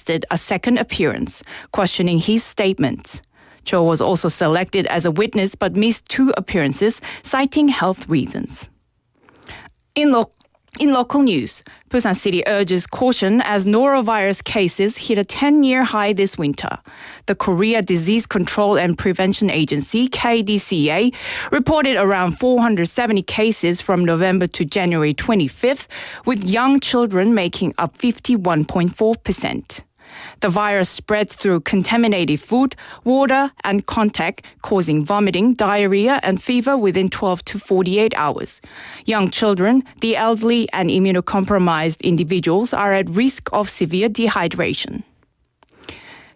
requested a second appearance, questioning his statements. Cho was also selected as a witness but missed 2 appearances, citing health reasons. In local news, Busan City urges caution as norovirus cases hit a 10-year high this winter. The Korea Disease Control and Prevention Agency, KDCA, reported around 470 cases from November to January 25th, with young children making up 51.4%. The virus spreads through contaminated food, water, and contact, causing vomiting, diarrhea, and fever within 12 to 48 hours. Young children, the elderly, and immunocompromised individuals are at risk of severe dehydration.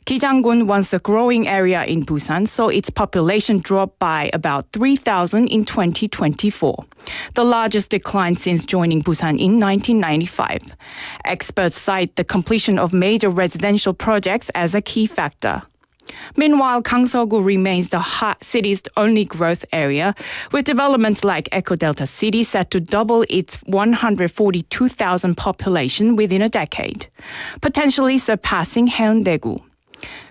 Kijang-gun, once a growing area in Busan, saw its population drop by about 3,000 in 2024, the largest decline since joining Busan in 1995. Experts cite the completion of major residential projects as a key factor. Meanwhile, Gangseogu remains the city's only growth area, with developments like Eco Delta City set to double its 142,000 population within a decade, potentially surpassing Haeundaegu.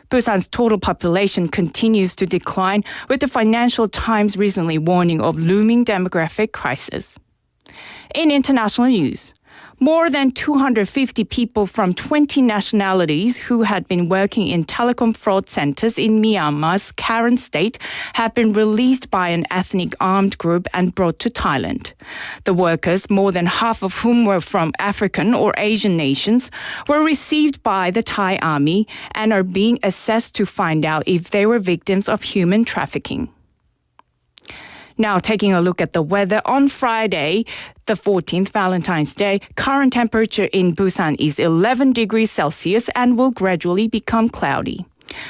Busan's total population continues to decline, with the Financial Times recently warning of looming demographic crisis. In international news, more than 250 people from 20 nationalities who had been working in telecom fraud centers in Myanmar's Karen state have been released by an ethnic armed group and brought to Thailand. The workers, more than half of whom were from African or Asian nations, were received by the Thai army and are being assessed to find out if they were victims of human trafficking. Now, taking a look at the weather on Friday, the 14th, Valentine's Day, current temperature in Busan is 11 degrees Celsius and will gradually become cloudy.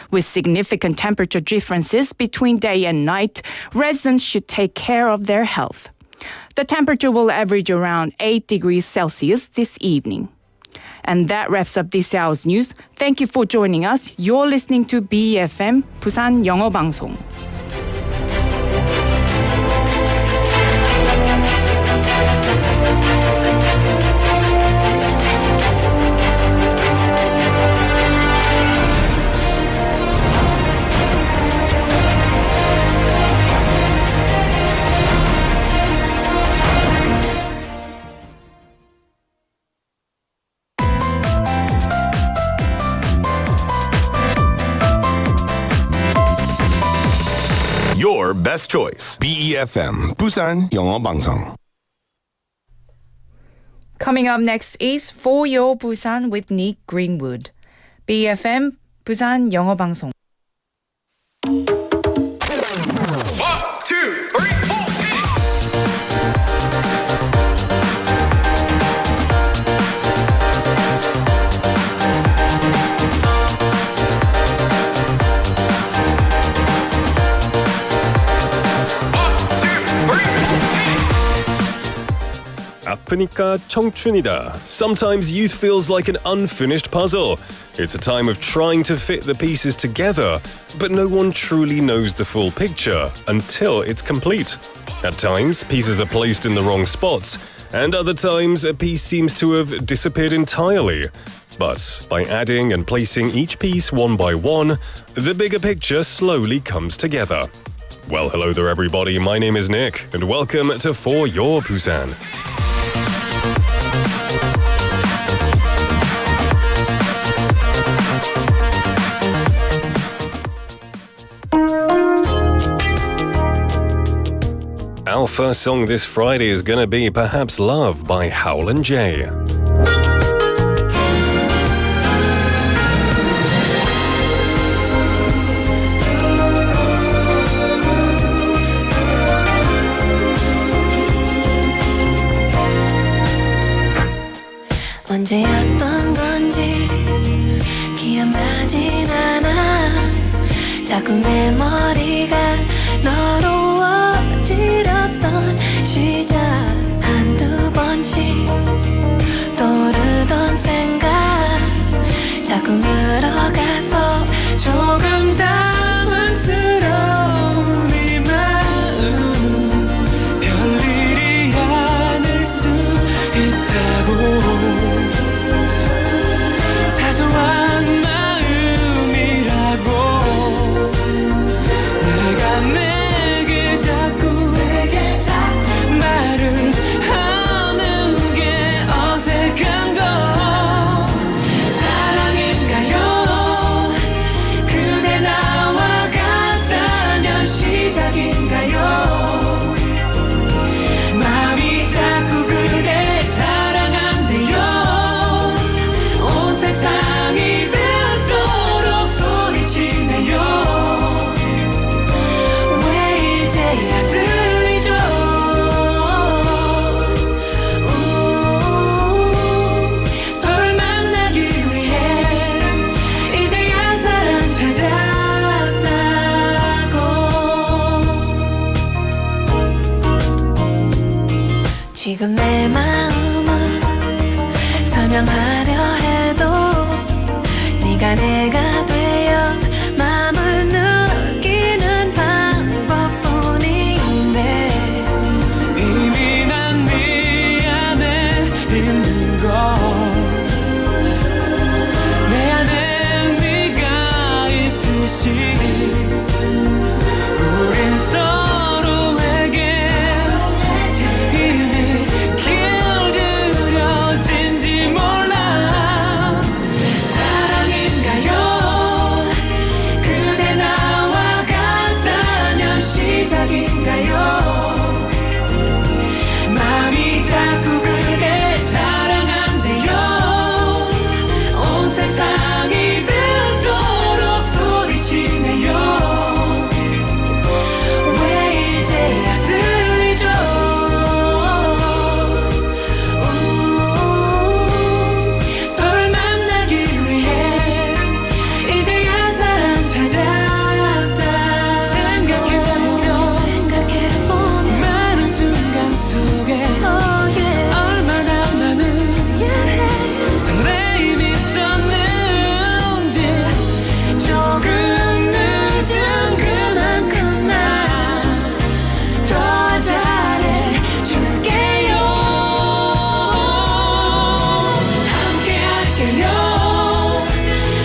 With significant temperature differences between day and night, residents should take care of their health. The temperature will average around 8 degrees Celsius this evening. And that wraps up this hour's news. Thank you for joining us. You're listening to BEFM, 부산영어방송. Your best choice. BEFM, 부산영어방송. Coming up next is For Your Busan with Nick Greenwood. BEFM, 부산영어방송. 1, 2, 3, 4. 아프니까 청춘이다. Sometimes youth feels like an unfinished puzzle. It's a time of trying to fit the pieces together, but no one truly knows the full picture until it's complete. At times, pieces are placed in the wrong spots, and other times, a piece seems to have disappeared entirely. But by adding and placing each piece one by one, the bigger picture slowly comes together. Well, hello there everybody, my name is Nick, and welcome to For Your Busan. Our first song this Friday is gonna be Perhaps Love by Howl and Jay. 언제였던 건지 기억나진 않아. 자꾸 내 머리가 너로워지렸던 시작. 한두 번씩 떠오르던 생각 자꾸 늘어가서 조금 당황스러운 이 마음 별일이 아닐 수 있다고. 사소한 네가 내가 되어 마음을 느끼는 방법뿐인데 이미 난 네 안에 있는 걸 내 안에 네가 있듯이 우린 서로에게 이미 길들여진지 몰라 사랑인가요? 그대 나와 같다면 시작인가요? 마음이 자꾸 그댈 사랑한대요. 온 세상이 듣도록 소리치네요. 왜 이제야 들리죠? 서로를 만나기 위해 이제야 사랑 찾았다. 생각해보면 많은 순간 속에 얼마나 많은 설레임이 있었는지 조금 늦은 그만큼 난 더 잘해줄게요. 함께 할게요.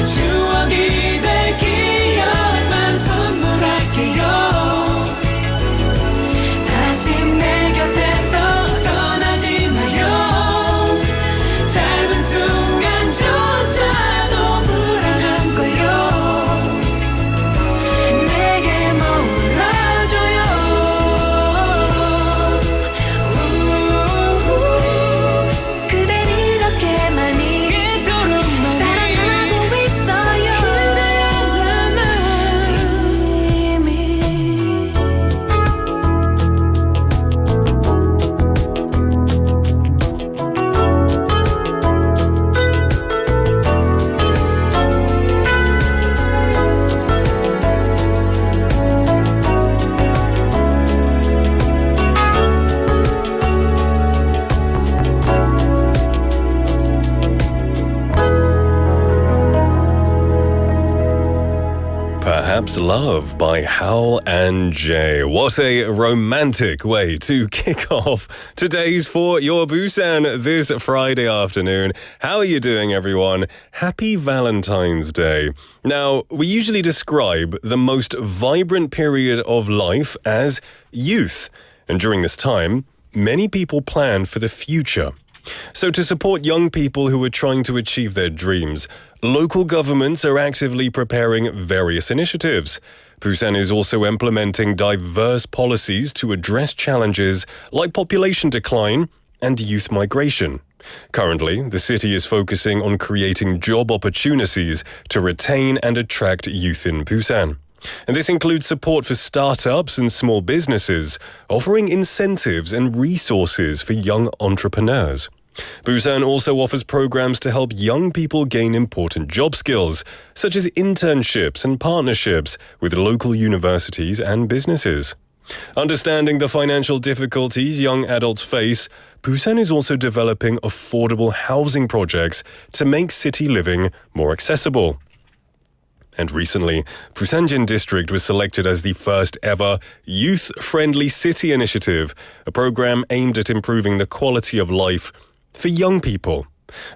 추억이 될 기억만 선물할게요. 다시 내 곁에서 떠나지 마요. 짧은 순간조차도 불안한걸요. 내게 머물러줘요. 그댈 이렇게 많이 이토록 많이 사랑하고 있어요. 이미 Perhaps Love by Hal and Jay. What a romantic way to kick off today's For Your Busan this Friday afternoon. How are you doing, everyone? Happy Valentine's Day. Now, we usually describe the most vibrant period of life as youth. And during this time, many people plan for the future. So to support young people who are trying to achieve their dreams, local governments are actively preparing various initiatives. Busan is also implementing diverse policies to address challenges like population decline and youth migration. Currently, the city is focusing on creating job opportunities to retain and attract youth in Busan. And this includes support for startups and small businesses, offering incentives and resources for young entrepreneurs. Busan also offers programs to help young people gain important job skills, such as internships and partnerships with local universities and businesses. Understanding the financial difficulties young adults face, Busan is also developing affordable housing projects to make city living more accessible. And recently, Busan District was selected as the first ever youth-friendly city initiative, a program aimed at improving the quality of life for young people.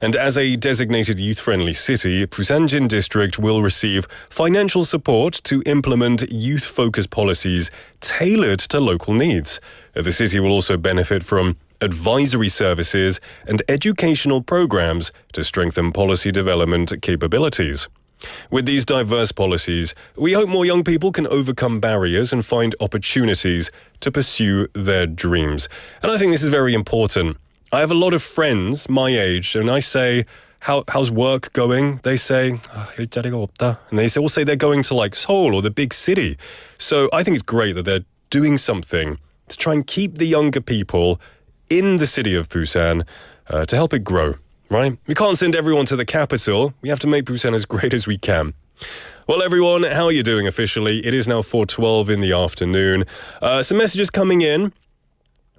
And as a designated youth-friendly city, Busan District will receive financial support to implement youth-focused policies tailored to local needs. The city will also benefit from advisory services and educational programs to strengthen policy development capabilities. With these diverse policies, we hope more young people can overcome barriers and find opportunities to pursue their dreams. And I think this is very important. I have a lot of friends my age, and I say, how's work going? They say, 일자리가 없다. And they all say they're going to like Seoul or the big city. So I think it's great that they're doing something to try and keep the younger people in the city of Busan to help it grow, right? We can't send everyone to the capital. We have to make Busan as great as we can. Well, everyone, how are you doing officially? It is now 4:12 in the afternoon. Some messages coming in.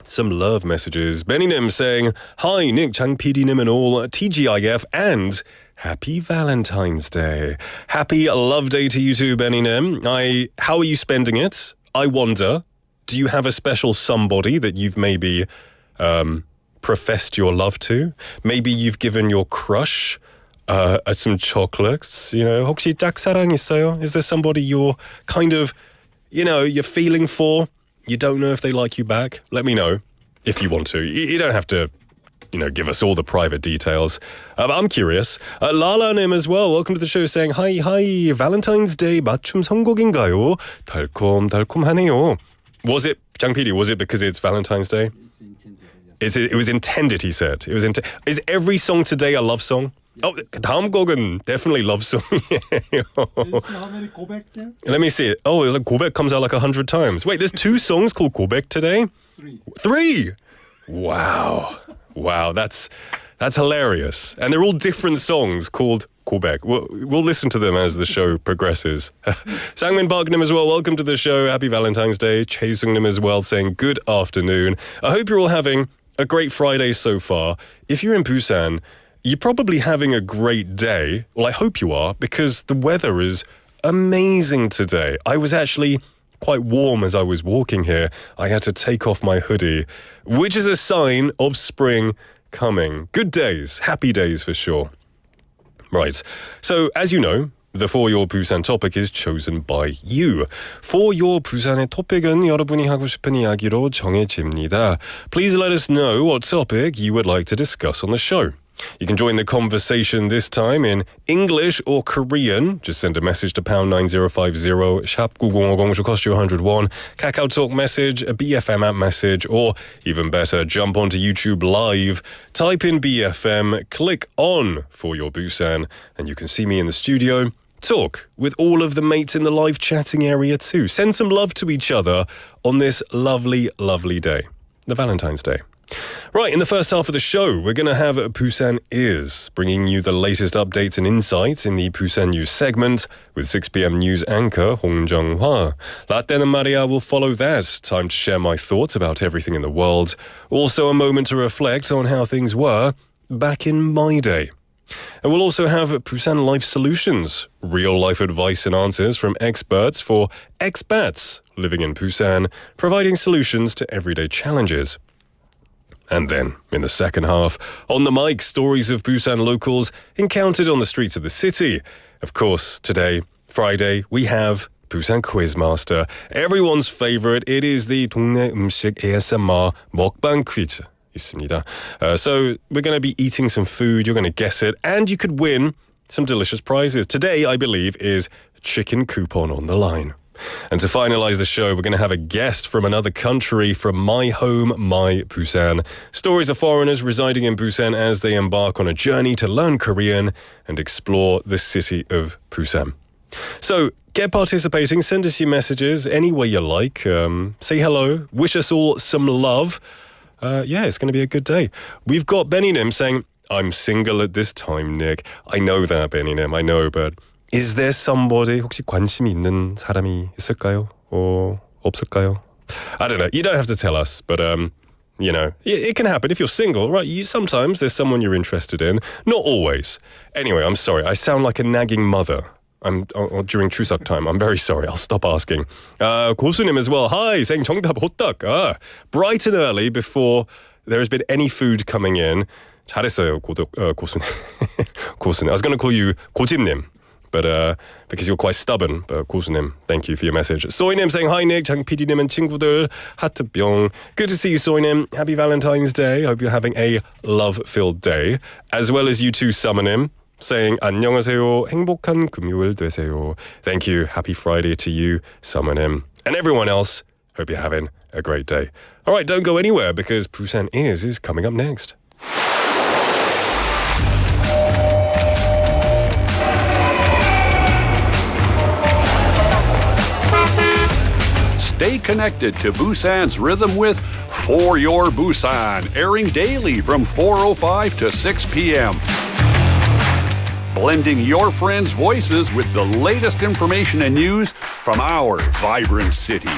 Some love messages. Benny Nim saying, "Hi, Nick, Chang PD Nim and all, TGIF, and Happy Valentine's Day. Happy Love Day to you too, Benny Nim. How are you spending it? I wonder, do you have a special somebody that you've maybe professed your love to? Maybe you've given your crush some chocolates. You know, 혹시 짝사랑 있어요? Is there somebody you're kind of, you're feeling for? You don't know if they like you back? Let me know if you want to. You don't have to, give us all the private details. But I'm curious. Lala님 as well. Welcome to the show saying, hi, Valentine's Day 맞춤 선곡인가요? 달콤하네요. Was it, Jang PD, was it because it's Valentine's Day? It was intended, he said. Is every song today a love song? Oh, 다음 곡은 definitely love song이에요. How many 고백 there? Let me see it. Oh, 고백 comes out like 100 times. Wait, there's 2 songs called 고백 today? 3? Wow, that's hilarious. And they're all different songs called 고백. We'll listen to them as the show progresses. Sangmin Parknim as well, welcome to the show. Happy Valentine's Day. Chaesungnim as well saying good afternoon. I hope you're all having a great Friday so far. If you're in Busan, you're probably having a great day. Well, I hope you are, because the weather is amazing today. I was actually quite warm as I was walking here. I had to take off my hoodie, which is a sign of spring coming. Good days, happy days for sure. Right, so as you know, the For Your Busan topic is chosen by you. For Your Busan의 토픽은 여러분이 하고 싶은 이야기로 정해집니다. Please let us know what topic you would like to discuss on the show. You can join the conversation this time in English or Korean. Just send a message to pound 9050, 샵 9050, which will cost you 101. Kakao Talk message, a BFM app message, or even better, jump onto YouTube Live, type in BFM, click on For Your Busan, and you can see me in the studio. Talk with all of the mates in the live chatting area too. Send some love to each other on this lovely, lovely day, the Valentine's Day. Right, in the first half of the show, we're going to have Busan Is, bringing you the latest updates and insights in the Busan News segment with 6 p.m. news anchor Hong Jung-hwa. Latin and Maria will follow that. Time to share my thoughts about everything in the world. Also a moment to reflect on how things were back in my day. And we'll also have Busan Life Solutions, real-life advice and answers from experts for expats living in Busan, providing solutions to everyday challenges. And then, in the second half, on the mic, stories of Busan locals encountered on the streets of the city. Of course, today, Friday, we have Busan Quiz Master. Everyone's favorite, it is the 동네음식 ASMR Mokbang quiz. 있습니다. So we're going to be eating some food, you're going to guess it, and you could win some delicious prizes. Today, I believe, is a chicken coupon on the line. And to finalize the show, we're going to have a guest from another country, from my home, My Busan. Stories of foreigners residing in Busan as they embark on a journey to learn Korean and explore the city of Busan. So get participating, send us your messages any way you like. Say hello, wish us all some love. It's going to be a good day. We've got Benny Nim saying, I'm single at this time, Nick. I know that, Benny Nim, I know, but is there somebody, 혹시 관심이 있는 사람이 있을까요? or 없을까요? I don't know. You don't have to tell us, but it can happen if you're single, right? Sometimes there's someone you're interested in. Not always. Anyway, I'm sorry. I sound like a nagging mother. During Chuseok time. I'm very sorry. I'll stop asking. 고수님 as well. Hi, saying 정답 호떡. Bright and early before there has been any food coming in. 잘했어요, 고수님. 고수님. I was going to call you 고집님. But because you're quite stubborn, but 고수님, thank you for your message. 소이님 saying hi Nick, 장 PD님은 친구들 하트병. Good to see you, 소이님. Happy Valentine's Day. Hope you're having a love-filled day, as well as you too, Summonim, saying 안녕하세요, 행복한 금요일 되세요. Thank you. Happy Friday to you, Summonim, and everyone else. Hope you're having a great day. All right, don't go anywhere because Busan Is coming up next. Stay connected to Busan's rhythm with For Your Busan, airing daily from 4:05 to 6 p.m. Blending your friends' voices with the latest information and news from our vibrant city.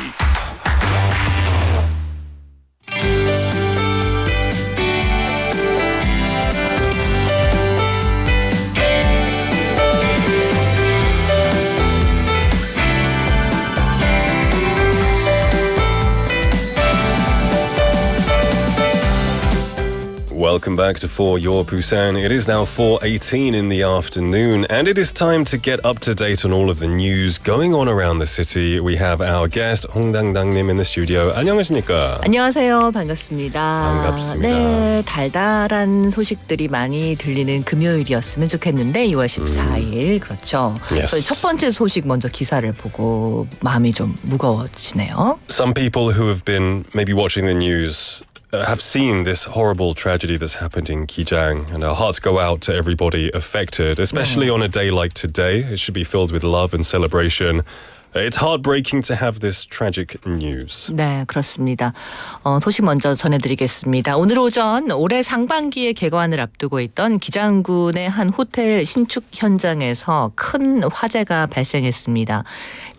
Welcome back to For Your Busan. It is now 4:18 in the afternoon, and it is time to get up to date on all of the news going on around the city. We have our guest 홍당당님 in the studio. 안녕하십니까? 안녕하세요. 반갑습니다. 반갑습니다. 네, 달달한 소식들이 많이 들리는 금요일이었으면 좋겠는데 2월 14일 그렇죠. Yes. 저희 첫 번째 소식 먼저 기사를 보고 마음이 좀 무거워지네요. Some people who have been maybe watching the news have seen this horrible tragedy that's happened in Gijang, and our hearts go out to everybody affected, especially on a day like today. It should be filled with love and celebration. It's heartbreaking to have this tragic news. 네, 그렇습니다. 소식 먼저 전해드리겠습니다. 오늘 오전 올해 상반기에 개관을 앞두고 있던 기장군의 한 호텔 신축 현장에서 큰 화재가 발생했습니다.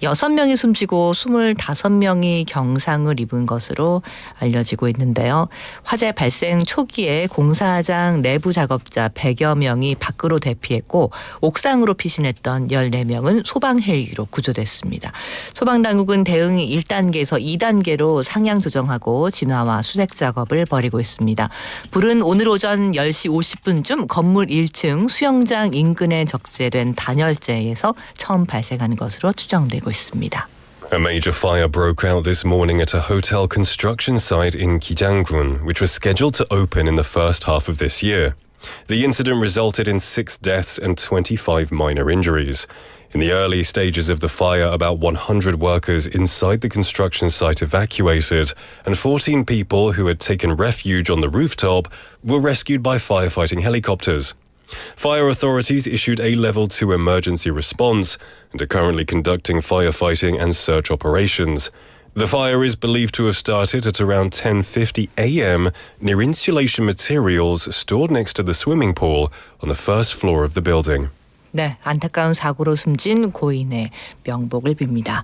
6명이 숨지고 25명이 경상을 입은 것으로 알려지고 있는데요. 화재 발생 초기에 공사장 내부 작업자 100여 명이 밖으로 대피했고 옥상으로 피신했던 14명은 소방 헬기로 구조됐습니다. 소방당국은 대응 1단계에서 2단계로 상향 조정하고 진화와 수색 작업을 벌이고 있습니다. 불은 오늘 오전 10시 50분쯤 건물 1층 수영장 인근에 적재된 단열재에서 처음 발생한 것으로 추정되고 있습니다. A major fire broke out this morning at a hotel construction site in Gijang-gun, which was scheduled to open in the first half of this year. The incident resulted in 6 deaths and 25 minor injuries. In the early stages of the fire, about 100 workers inside the construction site evacuated, and 14 people who had taken refuge on the rooftop were rescued by firefighting helicopters. Fire authorities issued a Level 2 emergency response and are currently conducting firefighting and search operations. The fire is believed to have started at around 10:50 a.m. near insulation materials stored next to the swimming pool on the first floor of the building. 네, 안타까운 사고로 숨진 고인의 명복을 빕니다.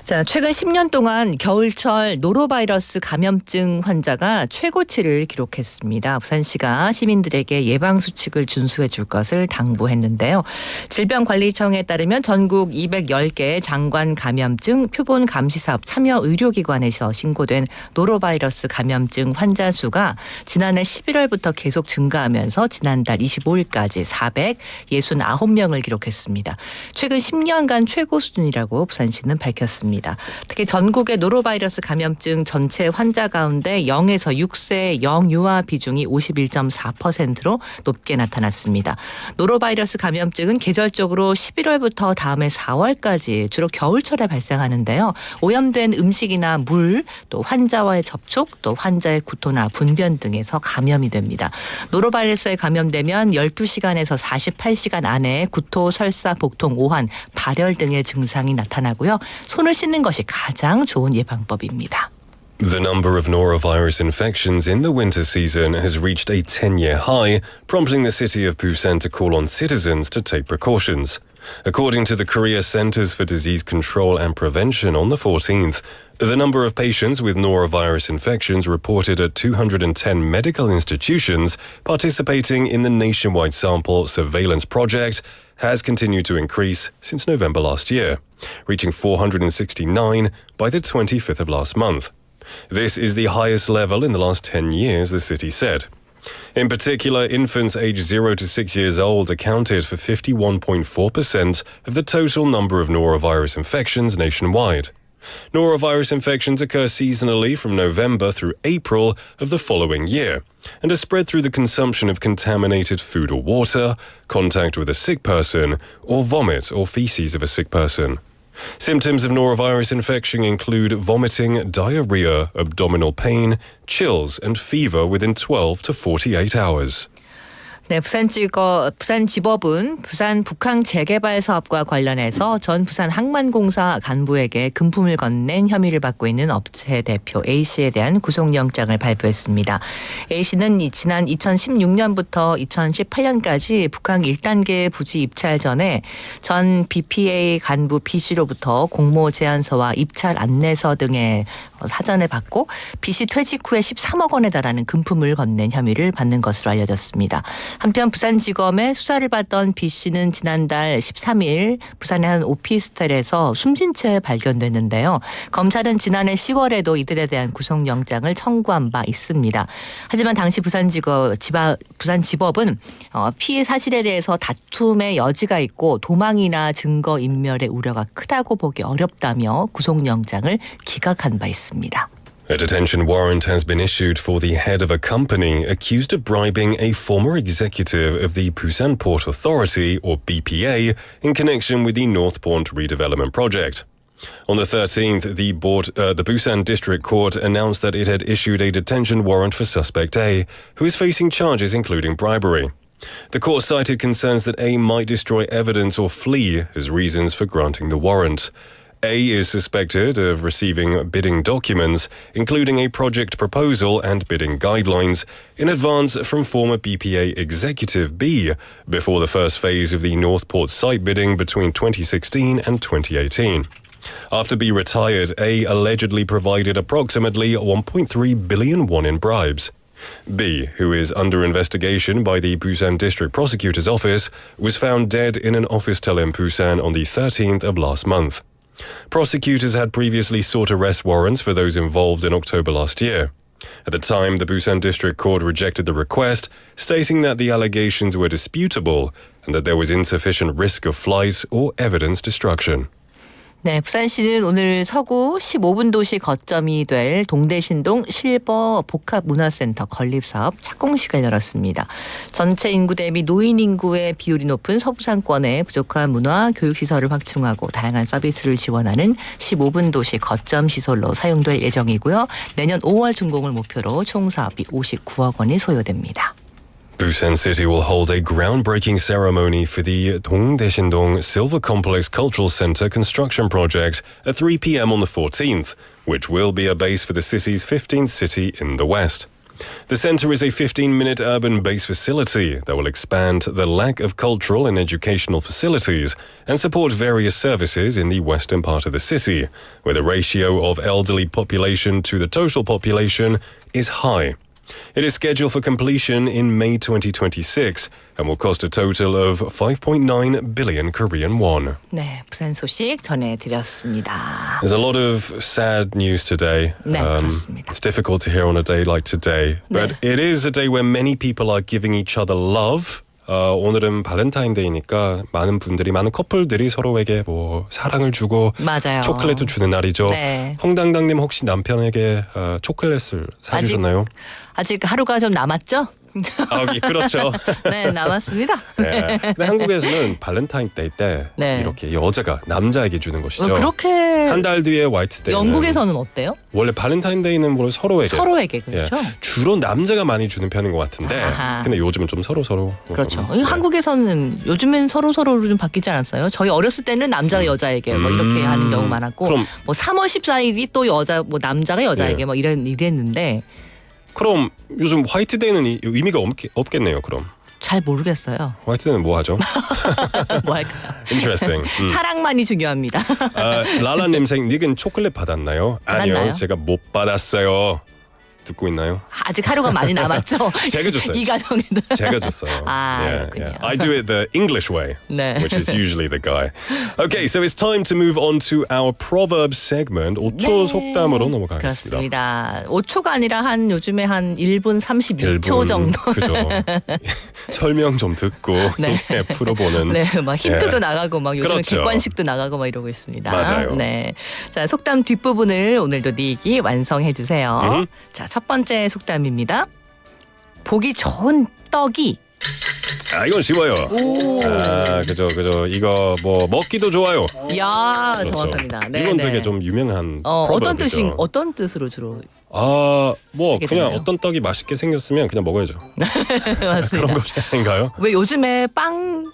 자, 최근 10년 동안 겨울철 노로바이러스 감염증 환자가 최고치를 기록했습니다. 부산시가 시민들에게 예방수칙을 준수해 줄 것을 당부했는데요. 질병관리청에 따르면 전국 210개 장관 감염증 표본 감시사업 참여 의료기관에서 신고된 노로바이러스 감염증 환자 수가 지난해 11월부터 계속 증가하면서 지난달 25일까지 469명을 기록했습니다. 최근 10년간 최고 수준이라고 부산시는 밝혔습니다. 특히 전국의 노로바이러스 감염증 전체 환자 가운데 0에서 6세 영유아 비중이 51.4%로 높게 나타났습니다. 노로바이러스 감염증은 계절적으로 11월부터 다음해 4월까지 주로 겨울철에 발생하는데요. 오염된 음식이나 물, 또 환자와의 접촉, 또 환자의 구토나 분변 등에서 감염이 됩니다. 노로바이러스에 감염되면 12시간에서 48시간 안에 구토, 설사, 복통, 오한, 발열 등의 증상이 나타나고요. 손을 씻는 것이 가장 좋은 예방법입니다. The number of norovirus infections in the winter season has reached a 10-year high, prompting the city of Busan to call on citizens to take precautions. According to the Korea Centers for Disease Control and Prevention on the 14th, the number of patients with norovirus infections reported at 210 medical institutions participating in the nationwide sample surveillance project has continued to increase since November last year, reaching 469 by the 25th of last month. This is the highest level in the last 10 years, the city said. In particular, infants aged 0 to 6 years old accounted for 51.4% of the total number of norovirus infections nationwide. Norovirus infections occur seasonally from November through April of the following year and are spread through the consumption of contaminated food or water, contact with a sick person, or vomit or feces of a sick person. Symptoms of norovirus infection include vomiting, diarrhea, abdominal pain, chills, and fever within 12 to 48 hours. 네, 부산지법은 부산 북항 재개발 사업과 관련해서 전 부산 항만공사 간부에게 금품을 건넨 혐의를 받고 있는 업체 대표 A씨에 대한 구속영장을 발부했습니다. A씨는 지난 2016년부터 2018년까지 북항 1단계 부지 입찰 전에 전 BPA 간부 B씨로부터 공모 제안서와 입찰 안내서 등의 사전에 받고 B씨 퇴직 후에 13억 원에 달하는 금품을 건넨 혐의를 받는 것으로 알려졌습니다. 한편 부산지검의 수사를 받던 B 씨는 지난달 13일 부산의 한 오피스텔에서 숨진 채 발견됐는데요. 검찰은 지난해 10월에도 이들에 대한 구속영장을 청구한 바 있습니다. 하지만 당시 부산지법은 피해 사실에 대해서 다툼의 여지가 있고 도망이나 증거인멸의 우려가 크다고 보기 어렵다며 구속영장을 기각한 바 있습니다. A detention warrant has been issued for the head of a company accused of bribing a former executive of the Busan Port Authority, or BPA, in connection with the North Port redevelopment project. On the 13th, the Busan District Court announced that it had issued a detention warrant for suspect A, who is facing charges including bribery. The court cited concerns that A might destroy evidence or flee as reasons for granting the warrant. A is suspected of receiving bidding documents, including a project proposal and bidding guidelines, in advance from former BPA executive B before the first phase of the Northport site bidding between 2016 and 2018. After B retired, A allegedly provided approximately 1.3 billion won in bribes. B, who is under investigation by the Busan District Prosecutor's Office, was found dead in an office in Busan on the 13th of last month. Prosecutors had previously sought arrest warrants for those involved in October last year. At the time, the Busan District Court rejected the request, stating that the allegations were disputable and that there was insufficient risk of flight or evidence destruction. 네, 부산시는 오늘 서구 15분 도시 거점이 될 동대신동 실버 복합문화센터 건립사업 착공식을 열었습니다. 전체 인구 대비 노인 인구의 비율이 높은 서부상권에 부족한 문화, 교육시설을 확충하고 다양한 서비스를 지원하는 15분 도시 거점 시설로 사용될 예정이고요. 내년 5월 준공을 목표로 총 사업비 59억 원이 소요됩니다. Busan City will hold a groundbreaking ceremony for the Dongdaeshindong Silver Complex Cultural Center construction project at 3 p.m. on the 14th, which will be a base for the city's 15th city in the west. The center is a 15-minute urban-based facility that will expand the lack of cultural and educational facilities and support various services in the western part of the city, where the ratio of elderly population to the total population is high. It is scheduled for completion in May 2026 and will cost a total of 5.9 billion Korean won. 네, 부산 소식 전해드렸습니다. There's a lot of sad news today. 네, 그렇습니다. It's difficult to hear on a day like today, but it is a day where many people are giving each other love. 오늘은 발렌타인데이니까 많은 커플들이 서로에게 뭐 사랑을 주고 맞아요. 초콜릿도 주는 날이죠. 네. 홍당당님 혹시 남편에게 초콜릿을 사주셨나요? 아직 하루가 좀 남았죠? 그렇죠. 네, 남았습니다. 네. 근데 한국에서는 발렌타인데이 때 네. 이렇게 여자가 남자에게 주는 것이죠. 그렇게 한 달 뒤에 화이트데이. 영국에서는 어때요? 원래 발렌타인데이는 뭐 서로에게 그렇죠. 주로 남자가 많이 주는 편인 것 같은데 근데 요즘은 좀 서로 그렇죠. 네. 한국에서는 요즘엔 서로로 좀 바뀌지 않았어요? 저희 어렸을 때는 남자가 여자에게 뭐 이렇게 하는 경우 많았고 그럼 뭐 3월 14일이 또 남자가 여자에게 뭐 이랬는데 그럼 요즘 화이트데이는 의미가 없겠네요. 그럼 잘 모르겠어요. 화이트데이는 뭐 하죠? 뭐 할까요? Interesting. 사랑만이 중요합니다. 라라님생 닉은 초콜릿 받았나요? 아니요, 받았나요? 제가 못 받았어요. 듣고 있나요? 아직 하루가 많이 남았죠? 제가 줬어요. 이 가정에도. 제가 줬어요. 그렇군요. I do it the English way, 네. which is usually the guy. Okay, so it's time to move on to our Proverbs segment. 5초 속담으로 넘어가겠습니다. 그렇습니다. 5초가 아니라 요즘에 한 1분 32초 정도. 그죠. 설명 좀 듣고 네. 이제 풀어보는. 네, 막 힌트도 나가고 막 요즘에 그렇죠. 객관식도 나가고 막 이러고 있습니다. 맞아요. 네, 자 속담 뒷부분을 오늘도 니기 완성해 주세요. 자, 첫 번째 속담입니다. 보기 좋은 떡이. 이건 쉬워요. 그죠. 이거 뭐 먹기도 좋아요. 야, 그렇죠. 정확합니다. 네, 이건 네. 되게 좀 유명한 어떤 어떤 뜻으로 주로? 뭐 쓰게 그냥 되나요? 어떤 떡이 맛있게 생겼으면 그냥 먹어야죠. 그런 맞습니다. 것이 아닌가요? 왜 요즘에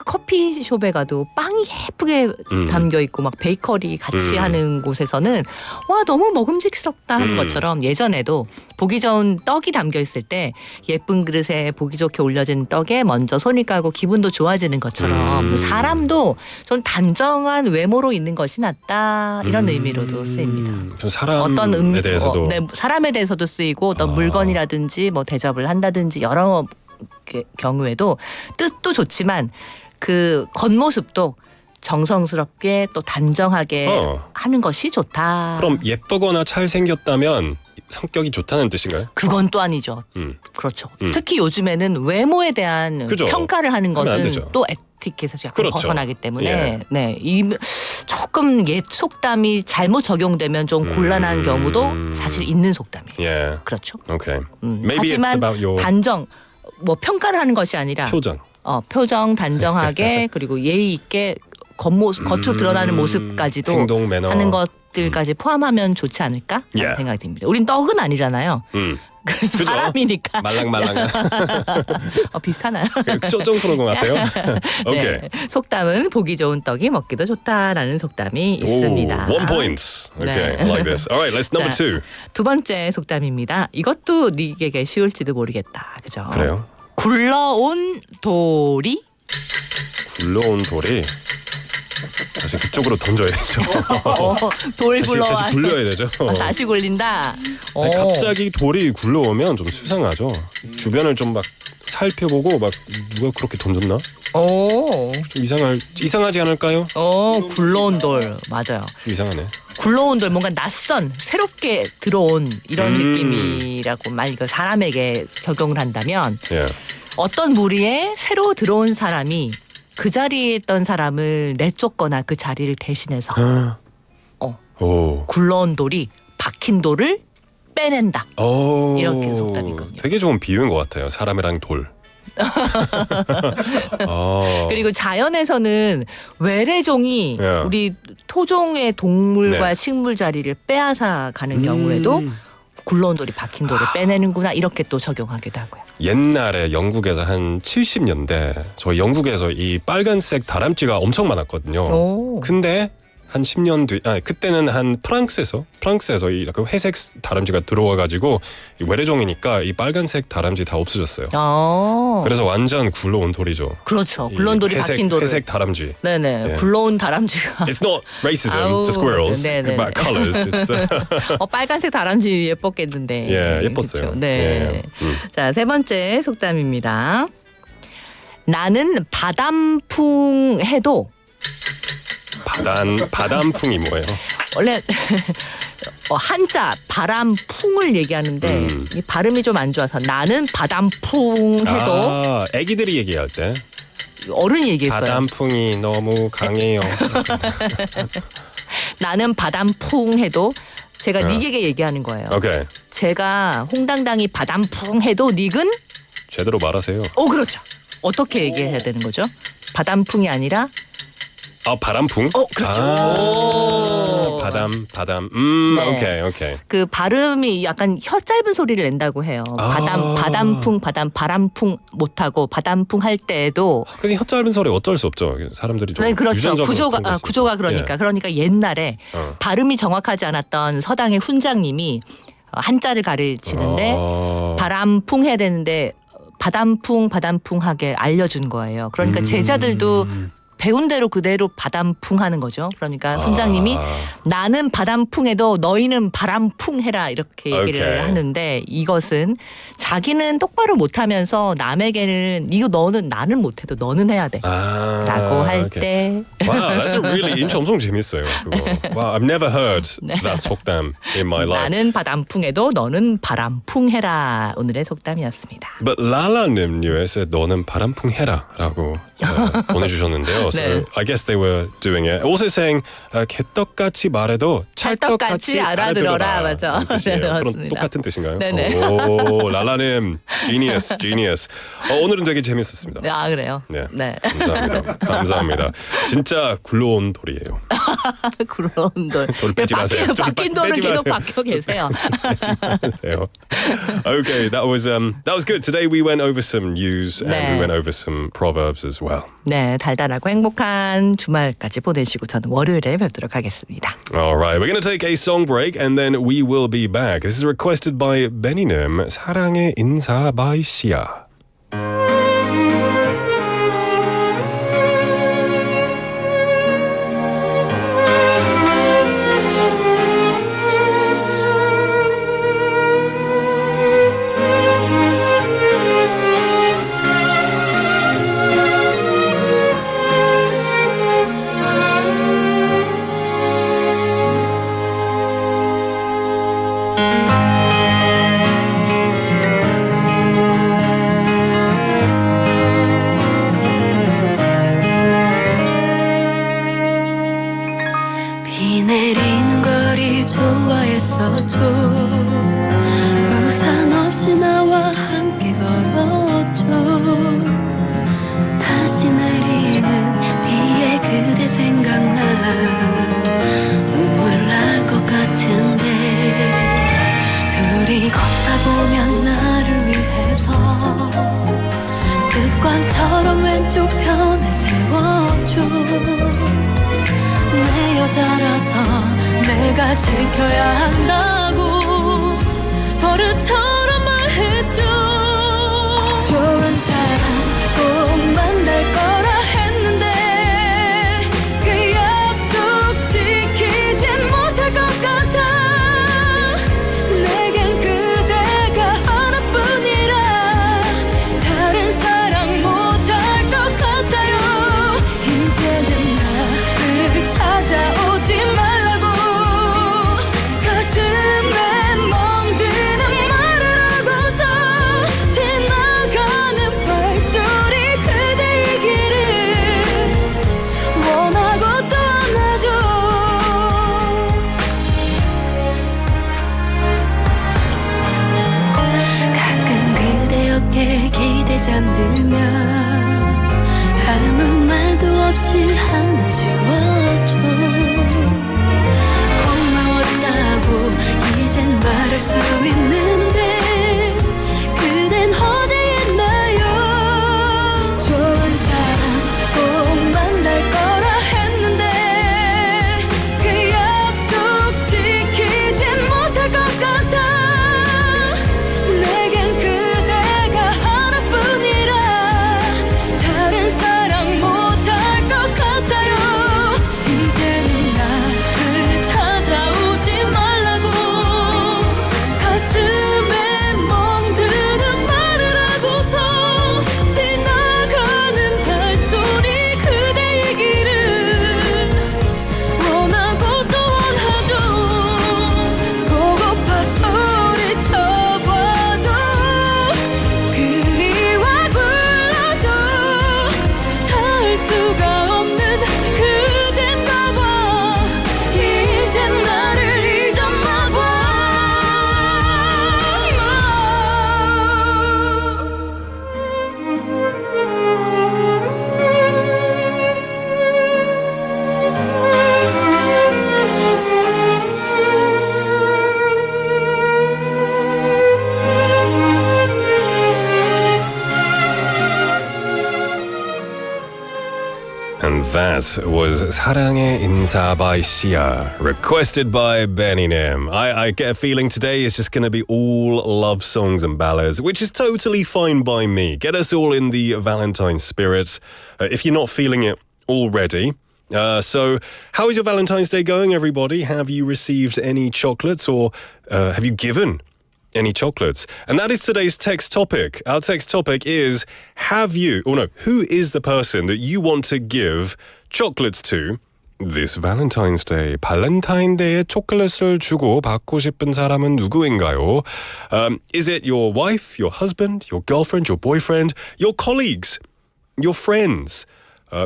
커피숍에 가도 빵이 예쁘게 담겨 있고 막 베이커리 같이 하는 곳에서는 와 너무 먹음직스럽다 하는 것처럼 예전에도 보기 좋은 떡이 담겨 있을 때 예쁜 그릇에 보기 좋게 올려진 떡에 먼저 손을 까고 기분도 좋아지는 것처럼 사람도 좀 단정한 외모로 있는 것이 낫다 이런 의미로도 쓰입니다. 전 사람에 대해서도 사람에 대해서도 쓰이고 어떤 물건이라든지 뭐 대접을 한다든지 여러 경우에도 뜻도 좋지만 그 겉모습도 정성스럽게 또 단정하게 하는 것이 좋다. 그럼 예쁘거나 잘생겼다면 성격이 좋다는 뜻인가요? 그건 또 아니죠. 그렇죠. 특히 요즘에는 외모에 대한 그죠. 평가를 하는 하면 안 것은 되죠. 또 에티켓에서 약간 그렇죠. 벗어나기 때문에 예. 네, 조금 옛 속담이 잘못 적용되면 좀 곤란한 경우도 사실 있는 속담이에요. Yeah. 그렇죠. Okay. Maybe it's 하지만 about your 단정 뭐 평가를 하는 것이 아니라 표정. 표정 단정하게 그리고 예의 있게 겉으로 드러나는 모습까지도 행동, 매너. 하는 것들까지 포함하면 좋지 않을까 하는 예. 생각이 듭니다. 우린 떡은 아니잖아요. 그죠? 사람이니까. 말랑말랑한. 비슷하나요? 쪼정 프로인 것 같아요. 오케이. 네. 속담은 보기 좋은 떡이 먹기도 좋다라는 속담이 있습니다. 1 point. Okay, 네. I like this. All right, let's number 자, 2. 두 번째 속담입니다. 이것도 니에게 쉬울지도 모르겠다. 그죠? 그래요? 굴러온 돌이 굴러온 돌이 다시 그쪽으로 던져야 되죠. 돌 굴러와 다시 굴려야 되죠. 다시 굴린다. 아니, 갑자기 돌이 굴러오면 좀 수상하죠. 주변을 좀 막 살펴보고 막 누가 그렇게 던졌나? 좀 이상하지 않을까요? 굴러온 돌 맞아요. 좀 이상하네. 굴러온 돌 뭔가 낯선 새롭게 들어온 이런 느낌이라고 만약 사람에게 적용을 한다면 예. 어떤 무리에 새로 들어온 사람이 그 자리에 있던 사람을 내쫓거나 그 자리를 대신해서 오. 굴러온 돌이 박힌 돌을 빼낸다. 오. 이렇게 속담이거든요. 되게 좋은 비유인 것 같아요. 사람이랑 돌. 그리고 자연에서는 외래종이 예. 우리 토종의 동물과 네. 식물 자리를 빼앗아 가는 경우에도 굴러온 돌이 박힌 돌을 빼내는구나 이렇게 또 적용하기도 하고요. 옛날에 영국에서 한 70년대 저 영국에서 이 빨간색 다람쥐가 엄청 많았거든요. 오. 근데 한 10년 뒤, 그때는 한 프랑스에서 이 약간 회색 다람쥐가 들어와가지고 이 외래종이니까 이 빨간색 다람쥐 다 없어졌어요. 그래서 완전 굴러온 돌이죠. 그렇죠. 굴러온 돌이 박힌 돌을. 회색 다람쥐. 네네. 예. 굴러온 다람쥐가. It's not racism 아우, to squirrels. 네네네. About colors. It's 빨간색 다람쥐 예뻤겠는데. 예, 예뻤어요. 그렇죠. 네. 예. 자, 세 번째 속담입니다. 나는 바람풍 해도 바람풍이 뭐예요? 원래 한자 바람풍을 얘기하는데 이 발음이 좀 안 좋아서 나는 바람풍 해도 애기들이 얘기할 때 어른이 얘기했어요. 바람풍이 너무 강해요. 나는 바람풍 해도 제가 닉에게 얘기하는 거예요. 오케이. 제가 홍당당이 바람풍 해도 닉은 제대로 말하세요. 그렇죠. 어떻게 얘기해야 되는 거죠? 바람풍이 아니라 바람풍? 그렇죠. 바람. 네. 오케이. 그 발음이 약간 혀 짧은 소리를 낸다고 해요. 바람풍 못하고 바람풍 할 때에도. 근데 혀 짧은 소리 어쩔 수 없죠. 사람들이 좀 네, 그렇죠. 유전적으로 구조가 그러니까. 예. 그러니까 옛날에 발음이 정확하지 않았던 서당의 훈장님이 한자를 가르치는데 바람풍 해야 되는데 바람풍 하게 알려준 거예요. 그러니까 제자들도 배운 대로 그대로 바람풍 하는 거죠. 그러니까 훈장님이 나는 바람풍해도 너희는 바람풍해라 이렇게 얘기를 오케이. 하는데 이것은 자기는 똑바로 못하면서 남에게는 이거 너는 나는 못해도 너는 해야 돼 라고 할 때 Wow, that's a really 엄청 재밌어요. 그거. Wow, I've never heard that 속담 in my life. 나는 바람풍해도 너는 바람풍해라 오늘의 속담이었습니다. But 라라님 뉴에서 너는 바람풍해라라고 보내주셨는데요. So 네. I guess they were doing it. Also saying 개떡같이 말해도 찰떡같이 알아들어라. 맞아. 그런 뜻이에요. 네, 그런 맞습니다. 똑같은 뜻인가요? 네네. 오, 라라님 genius. 오늘은 되게 재밌었습니다. 그래요? 네. 네. 감사합니다. 진짜 굴러온 돌이에요. 굴러온 돌. 돌 빼지 마세요. 박힌 돌은 빼지 계속 마세요. 박혀 계세요. Okay, that was good. Today we went over some news and 네. we went over some proverbs as well. 네, 달달하고 행복한 주말까지 보내시고 저는 월요일에 뵙도록 하겠습니다. All right, we're going to take a song break and then we will be back. This is requested by Benny님. 사랑의 인사 by 시아. 비 내리는 거리를 좋아했었죠. 우산 없이 나와 함께 걸었죠. 다시 내리는 비에 그대 생각나 눈물 날 것 같은데 둘이 걷다 보면 나를 위해서 습관처럼 왼쪽 편에 세웠죠. 내 여자라서 내가 지켜야 한다고 버릇처럼 말했죠. 좋은 사람 꼭 만날 거라 했는데 그 약속 지키지 못할 것 같아. 내겐 그대가 하나뿐이라 다른 사랑 못할 것 같아요. 이제는 나를 찾아오지 말라고 가슴에 멍드는 말을 하고서 지나가는 발소리 그대이기를 원하고 또 원하죠. 가끔 그대 어깨에 기대 잠들면 아무 말도 없이 안아주었죠. 고마웠다고 이젠 말할 수 있는데 그댄 어디에 있나요. 좋은 사람 꼭 만날 거라 했는데 그 약속 지키지 못할 것 같아. 내겐 그대가 하나뿐이라 다른 사랑 못할 것 같아요. 이제는 나를 찾아오지 말라고 가슴에 멍드는 말을 하고서 지나가는 발소리 그대이기를 원하고 또 원하죠. 보고파 소리쳐봐도 그리워 불러도 닿을 수가 없는 그댄가 봐. 이젠 나를 잊었나 봐. And that was 사랑의 인사 by Sia, requested by Benny Nim. I get a feeling today is just going to be all love songs and ballads, which is totally fine by me. Get us all in the Valentine spirit, if you're not feeling it already. So how is your Valentine's Day going, everybody? Have you received any chocolates or have you given any chocolates? And that is today's text topic. Our text topic is, who is the person that you want to give chocolates to this Valentine's Day? 발렌타인데이에 초콜릿을 주고 받고 싶은 사람은 누구인가요? Is it your wife, your husband, your girlfriend, your boyfriend, your colleagues, your friends,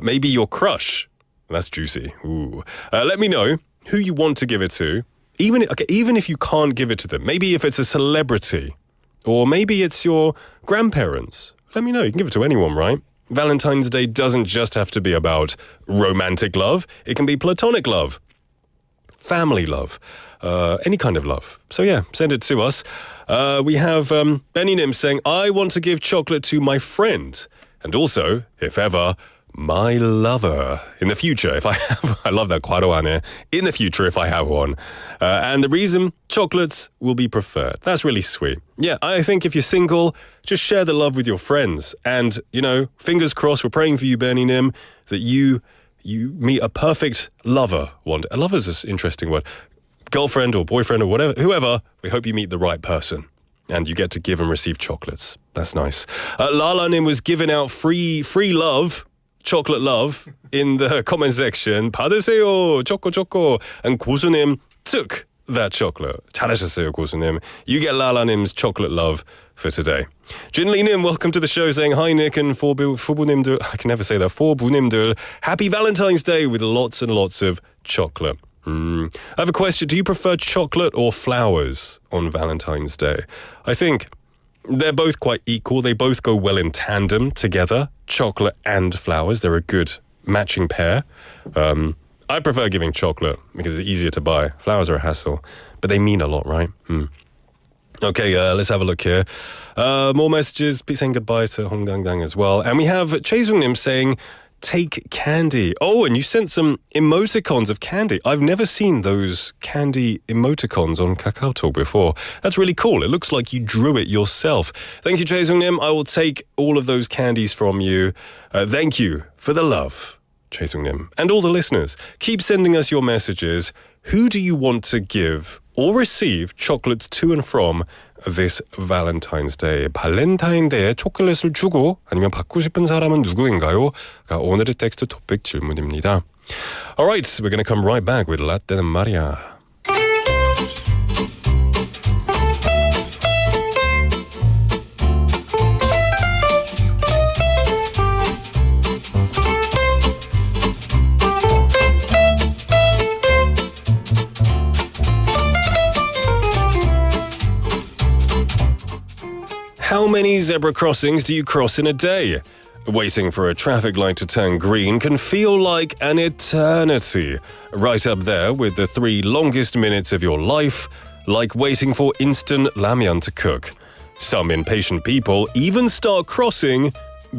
maybe your crush? That's juicy. Ooh. Let me know who you want to give it to. Even if you can't give it to them, maybe if it's a celebrity, or maybe it's your grandparents, let me know. You can give it to anyone, right? Valentine's Day doesn't just have to be about romantic love. It can be platonic love, family love, any kind of love. So yeah, send it to us. We have Benny Nim saying, I want to give chocolate to my friend. And also, if ever, my lover. In the future, if I have, I love that, 과로하네. In the future, if I have one. And the reason, chocolates will be preferred. That's really sweet. Yeah, I think if you're single, just share the love with your friends. And, fingers crossed, we're praying for you, Benny Nim, that you meet a perfect lover one day. A lover's an interesting word. Girlfriend or boyfriend or whatever, whoever, we hope you meet the right person. And you get to give and receive chocolates. That's nice. Lala Nim was giving out free love, chocolate love, in the comment section. 받으세요, choco. And 고수님 took that chocolate. 잘하셨어요, 고수님. You get Lala Nim's chocolate love for today. Jinli Nim, welcome to the show, saying hi Nick and fo부님들. I can never say that. fo부님들. Happy Valentine's Day with lots and lots of chocolate. I have a question. Do you prefer chocolate or flowers on Valentine's Day? I think they're both quite equal. They both go well in tandem together. Chocolate and flowers. They're a good matching pair. I prefer giving chocolate because it's easier to buy. Flowers are a hassle, but they mean a lot, right? Okay, let's have a look here. More messages. Saying goodbye to Hong Dang Dang as well. And we have Choi Sung Nim saying, take candy. Oh, and you sent some emoticons of candy. I've never seen those candy emoticons on KakaoTalk before. That's really cool. It looks like you drew it yourself. Thank you, Choi Sung Nim. I will take all of those candies from you. Thank you for the love, Choi Sung Nim. And all the listeners, keep sending us your messages. Who do you want to give or receive chocolates to and from this Valentine's Day? 발렌타인데이에 초콜릿을 주고 아니면 받고 싶은 사람은 누구인가요? 가 오늘의 텍스트 토픽 질문입니다. Alright, we're going to come right back with Latte Maria. How many zebra crossings do you cross in a day? Waiting for a traffic light to turn green can feel like an eternity. Right up there with the 3 longest minutes of your life, like waiting for instant ramyeon to cook. Some impatient people even start crossing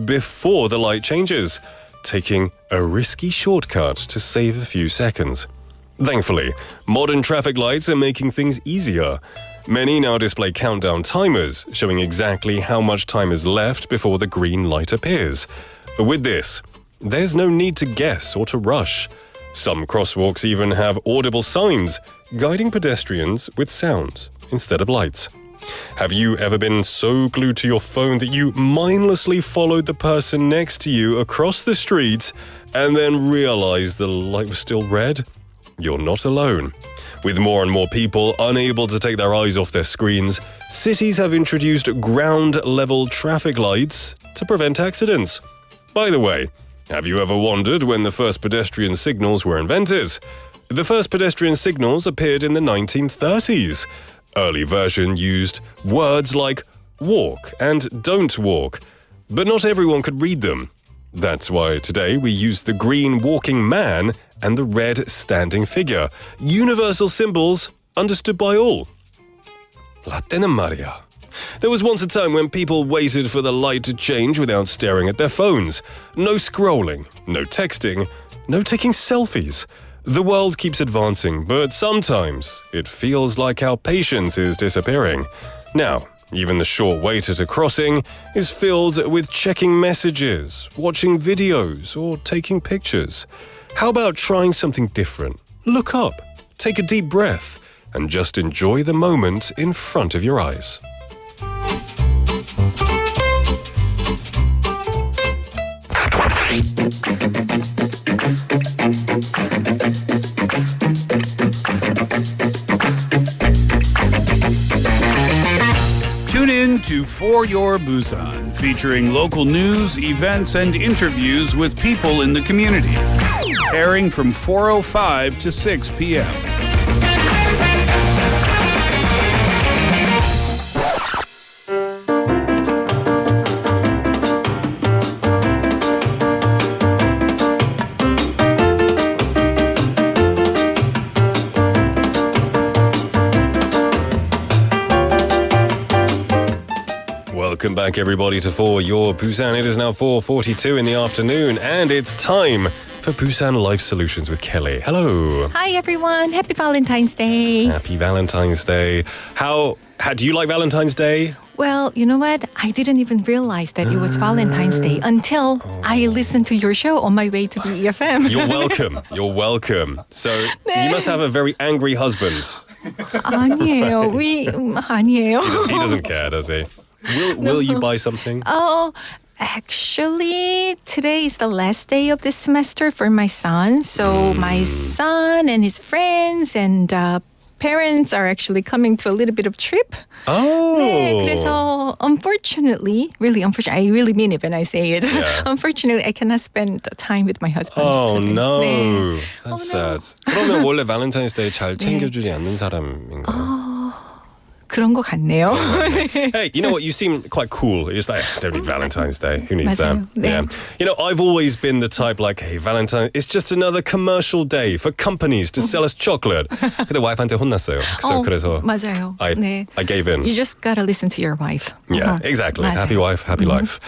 before the light changes, taking a risky shortcut to save a few seconds. Thankfully, modern traffic lights are making things easier. Many now display countdown timers, showing exactly how much time is left before the green light appears. With this, there's no need to guess or to rush. Some crosswalks even have audible signs, guiding pedestrians with sounds instead of lights. Have you ever been so glued to your phone that you mindlessly followed the person next to you across the street and then realized the light was still red? You're not alone. With more and more people unable to take their eyes off their screens, cities have introduced ground-level traffic lights to prevent accidents. By the way, have you ever wondered when the first pedestrian signals were invented? The first pedestrian signals appeared in the 1930s. Early version used words like walk and don't walk, but not everyone could read them. That's why today we use the green walking man and the red standing figure, universal symbols understood by all. Latte Maria. There was once a time when people waited for the light to change without staring at their phones. No scrolling, no texting, no taking selfies. The world keeps advancing, but sometimes it feels like our patience is disappearing. Now, even the short wait at a crossing is filled with checking messages, watching videos, or taking pictures. How about trying something different? Look up, take a deep breath, and just enjoy the moment in front of your eyes. Tune in to For Your Busan, featuring local news, events, and interviews with people in the community. Airing from 4:05 to 6 p.m. Welcome back, everybody, to For Your Busan. It is now 4:42 in the afternoon, and it's time for Busan Life Solutions with Kelly. Hello. Hi, everyone. Happy Valentine's Day. Happy Valentine's Day. How do you like Valentine's Day? Well, you know what? I didn't even realize that it was Valentine's Day until I listened to your show on my way to BEFM. You're welcome. You're welcome. So you must have a very angry husband. 아니에요. 아니에요. He doesn't care, does he? Will you buy something? Oh, actually, today is the last day of the semester for my son. So my son and his friends and parents are actually coming to a little bit of trip. Oh. 네, 그래서 unfortunately, I really mean it when I say it. Yeah. Unfortunately, I cannot spend time with my husband. Oh today. no, 네. that's no. sad. 그러면 원래 발렌타인스데이 잘 챙겨주지 않는 사람인가요? 그런 것 같네요. Hey, you know what? You seem quite cool. You're just like, don't need Valentine's Day. Who needs 맞아요. that? 네. Yeah. You know, I've always been the type like, hey, Valentine, it's just another commercial day for companies to sell us chocolate. 근데 와이프한테 혼났어요. 그래서 맞아요. 네. I gave in. You just gotta listen to your wife. Yeah, exactly. 맞아요. Happy wife, happy life.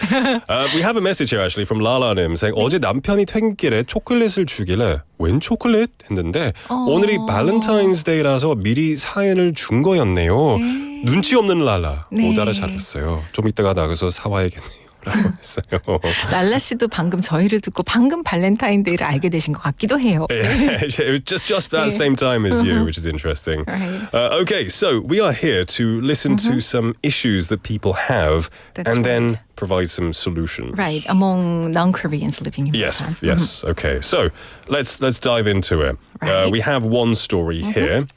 We have a message here actually from 라라님 saying 어제 남편이 퇴근길에 초콜릿을 주길래 웬 초콜릿? 했는데 오늘이 발렌타인스데이라서 미리 사연을 준 거였네요. 눈치 없는 랄라. 네. 못 알아차렸어요. 좀 이따가 나가서 사와야겠네요. 라고 했어요. 랄라 씨도 방금 저희를 듣고 방금 발렌타인데이를 알게 되신 것 같기도 해요. Yeah, it was just about the same time as you, which is interesting. Right. Okay, so we are here to listen to some issues that people have That's and then right. provide some solutions. Right, among non-Koreans living in Yes, Busan. yes. Okay, so let's dive into it. Right. We have one story here.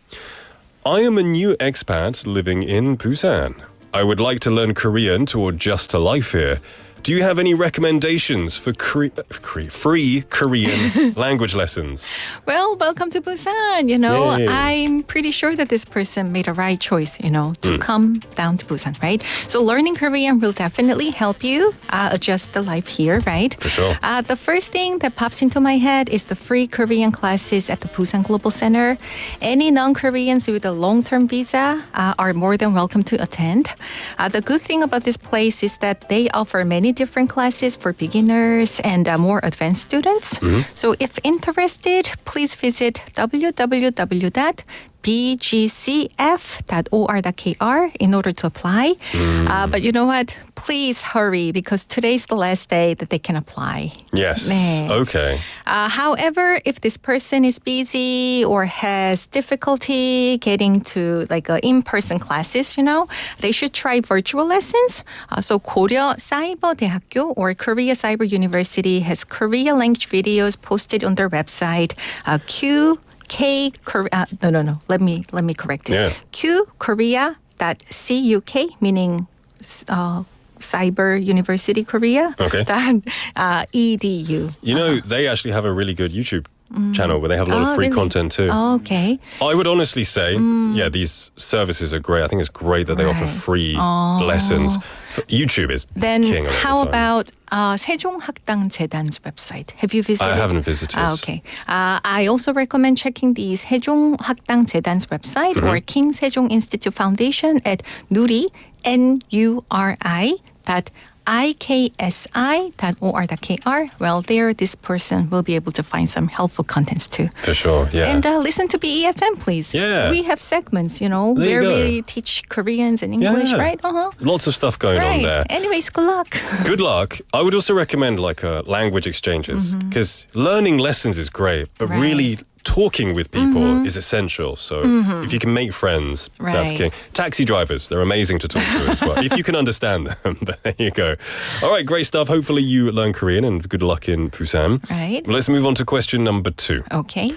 I am a new expat living in Busan. I would like to learn Korean to adjust to life here. Do you have any recommendations for free Korean language lessons? Well, welcome to Busan. You know, Yay. I'm pretty sure that this person made a right choice, you know, to come down to Busan, right? So learning Korean will definitely help you adjust the life here, right? For sure. The first thing that pops into my head is the free Korean classes at the Busan Global Center. Any non-Koreans with a long-term visa are more than welcome to attend. The good thing about this place is that they offer many different classes for beginners and more advanced students. So if interested, please visit www.bgcf.or.kr in order to apply. But you know what? Please hurry because today's the last day that they can apply. Yes. 네. Okay. However, if this person is busy or has difficulty getting to like in-person classes, you know, they should try virtual lessons. So Korea Cyber 대학교 or Korea Cyber University has Korea language videos posted on their website. No. Let me correct it. Yeah. qkorea.cuk meaning Cyber University Korea. Okay. .edu. You know, they actually have a really good YouTube channel where they have a lot of free really? content too. Oh, okay. I would honestly say, yeah, these services are great. I think it's great that they offer free lessons. YouTube is Then king a lot of how the time. about 세종학당재단's website? Have you visited? I haven't visited. Okay. I also recommend checking the 세종학당재단's website or King Sejong Institute Foundation at nuri, nuri.iksi.or.kr. Well, there, this person will be able to find some helpful contents too. For sure, yeah. And listen to BEFM, please. Yeah. We have segments, you know, There you where go. we teach Koreans and English, Yeah. right? Lots of stuff going on Right. there. Anyways, good luck. Good luck. I would also recommend like language exchanges because learning lessons is great, but Right. really talking with people is essential. So if you can make friends, that's Right. king. Taxi drivers, they're amazing to talk to as well. If you can understand them, but there you go. All right, great stuff. Hopefully you learn Korean and good luck in Busan. Right. Let's move on to question number 2. Okay.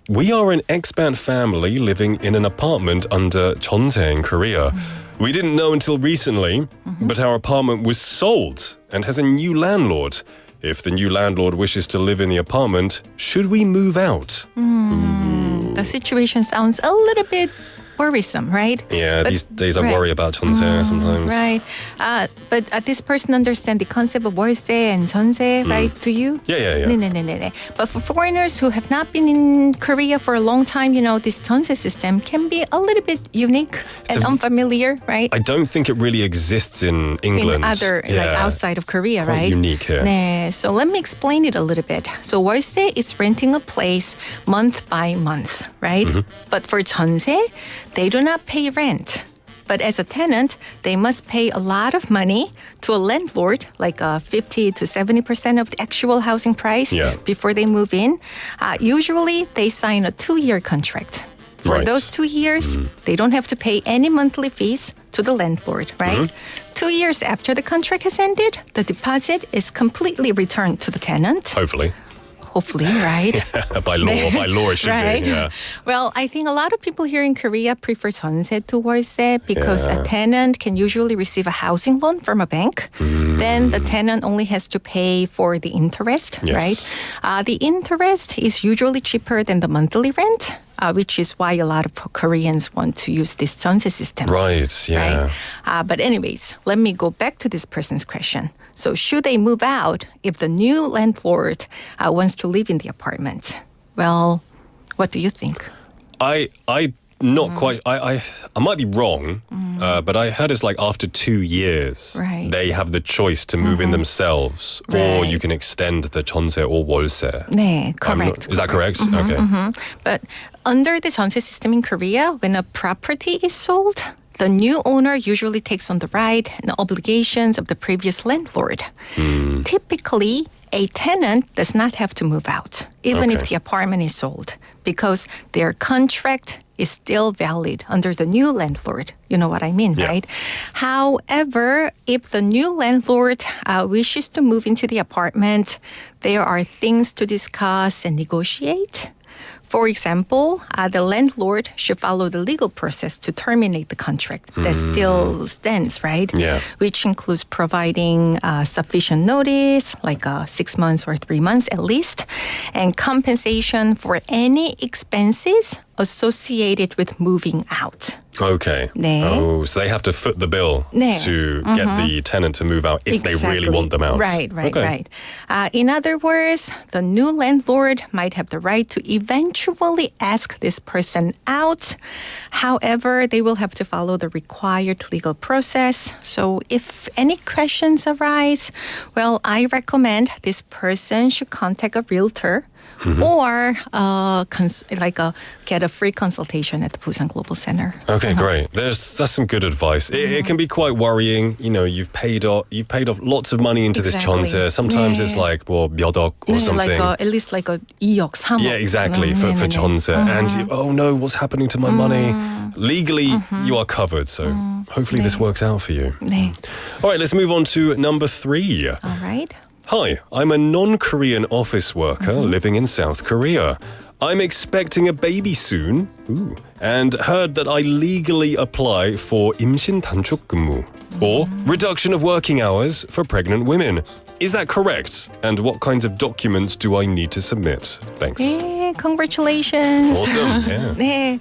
We are an expat family living in an apartment under Jeonse in Korea. We didn't know until recently, but our apartment was sold and has a new landlord. If the new landlord wishes to live in the apartment, should we move out? The situation sounds a little bit worrisome, right? Yeah, But- these days I right. worry about Jeonse sometimes. Right. But this person understand the concept of 월세 and 전세, right? Do you? Yeah. 네. But for foreigners who have not been in Korea for a long time, you know, this 전세 system can be a little bit unique and It's a- unfamiliar, right? I don't think it really exists in England. In other, like outside of Korea, Quite right? unique here. 네, so let me explain it a little bit. So 월세 is renting a place month by month, right? But for 전세, they do not pay rent. But as a tenant, they must pay a lot of money to a landlord, like 50 to 70% of the actual housing price Yeah. before they move in. Usually, they sign a 2-year contract. For Right. those 2 years, they don't have to pay any monthly fees to the landlord, right? 2 years after the contract has ended, the deposit is completely returned to the tenant. Hopefully. hopefully, right? by law it should right. be. Yeah. Well, I think a lot of people here in Korea prefer 전세 to 월세 because a tenant can usually receive a housing loan from a bank. Then the tenant only has to pay for the interest, Yes. right? The interest is usually cheaper than the monthly rent, which is why a lot of Koreans want to use this 전세 system. Right, yeah. Right? But anyways, let me go back to this person's question. So should they move out if the new landlord wants to live in the apartment? Well, what do you think? I not quite. I might be wrong, but I heard it's like after 2 years, Right. they have the choice to move in themselves, or Right. you can extend the 전세 or 월세. 네, correct. Is that correct? Okay. But under the 전세 system in Korea, when a property is sold, the new owner usually takes on the right and obligations of the previous landlord. Typically, a tenant does not have to move out, even if Okay. the apartment is sold, because their contract is still valid under the new landlord. You know what I mean, Yeah. right? However, if the new landlord wishes to move into the apartment, there are things to discuss and negotiate. For example, the landlord should follow the legal process to terminate the contract. That still stands, right? Yeah. Which includes providing sufficient notice, like 6 months or 3 months at least, and compensation for any expenses associated with moving out. Okay. 네. Oh, so they have to foot the bill 네. to get the tenant to move out if they really want them out. Right, Okay. right. In other words, the new landlord might have the right to eventually ask this person out. However, they will have to follow the required legal process. So if any questions arise, well, I recommend this person should contact a realtor or get a free consultation at the Busan Global Center. Okay, great. That's some good advice. It can be quite worrying. You know, you've paid off lots of money into this Exactly. 전세. Sometimes 네. it's like 몇 억 or 네, something. at least like 2억, 3억. Yeah, exactly, for 네네네. 전세. And you, oh no, what's happening to my money? Legally, you are covered. So hopefully this works out for you. 네. All right, let's move on to number 3. All right. Hi, I'm a non-Korean office worker living in South Korea. I'm expecting a baby soon, and heard that I legally apply for 임신 단축 근무, or reduction of working hours for pregnant women. Is that correct? And what kinds of documents do I need to submit? Thanks. Hey, congratulations. Awesome, yeah. 네.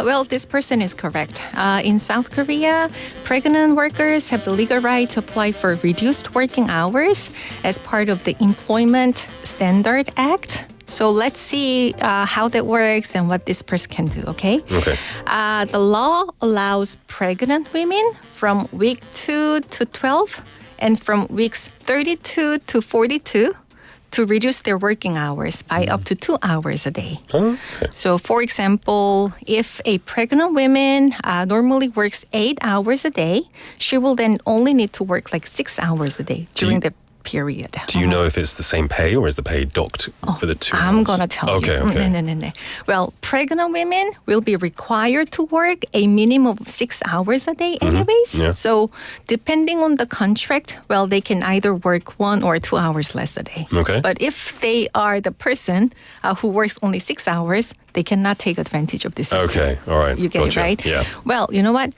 Well, this person is correct. In South Korea, pregnant workers have the legal right to apply for reduced working hours as part of the Employment Standard Act. So let's see how that works and what this person can do, okay? Okay. The law allows pregnant women from week 2 to 12 and from weeks 32 to 42 to reduce their working hours by up to 2 hours a day. Okay. So, for example, if a pregnant woman normally works 8 hours a day, she will then only need to work like 6 hours a day during the period. Do you know if it's the same pay or is the pay docked for the 2 I'm hours? going to tell Okay, you. okay. 네. Well, pregnant women will be required to work a minimum of 6 hours a day anyways. Yeah. So depending on the contract, well, they can either work 1 or 2 hours less a day. Okay. But if they are the person who works only 6 hours, they cannot take advantage of this system. Okay, all right. You get Gotcha. it, right? Yeah. Well, you know what?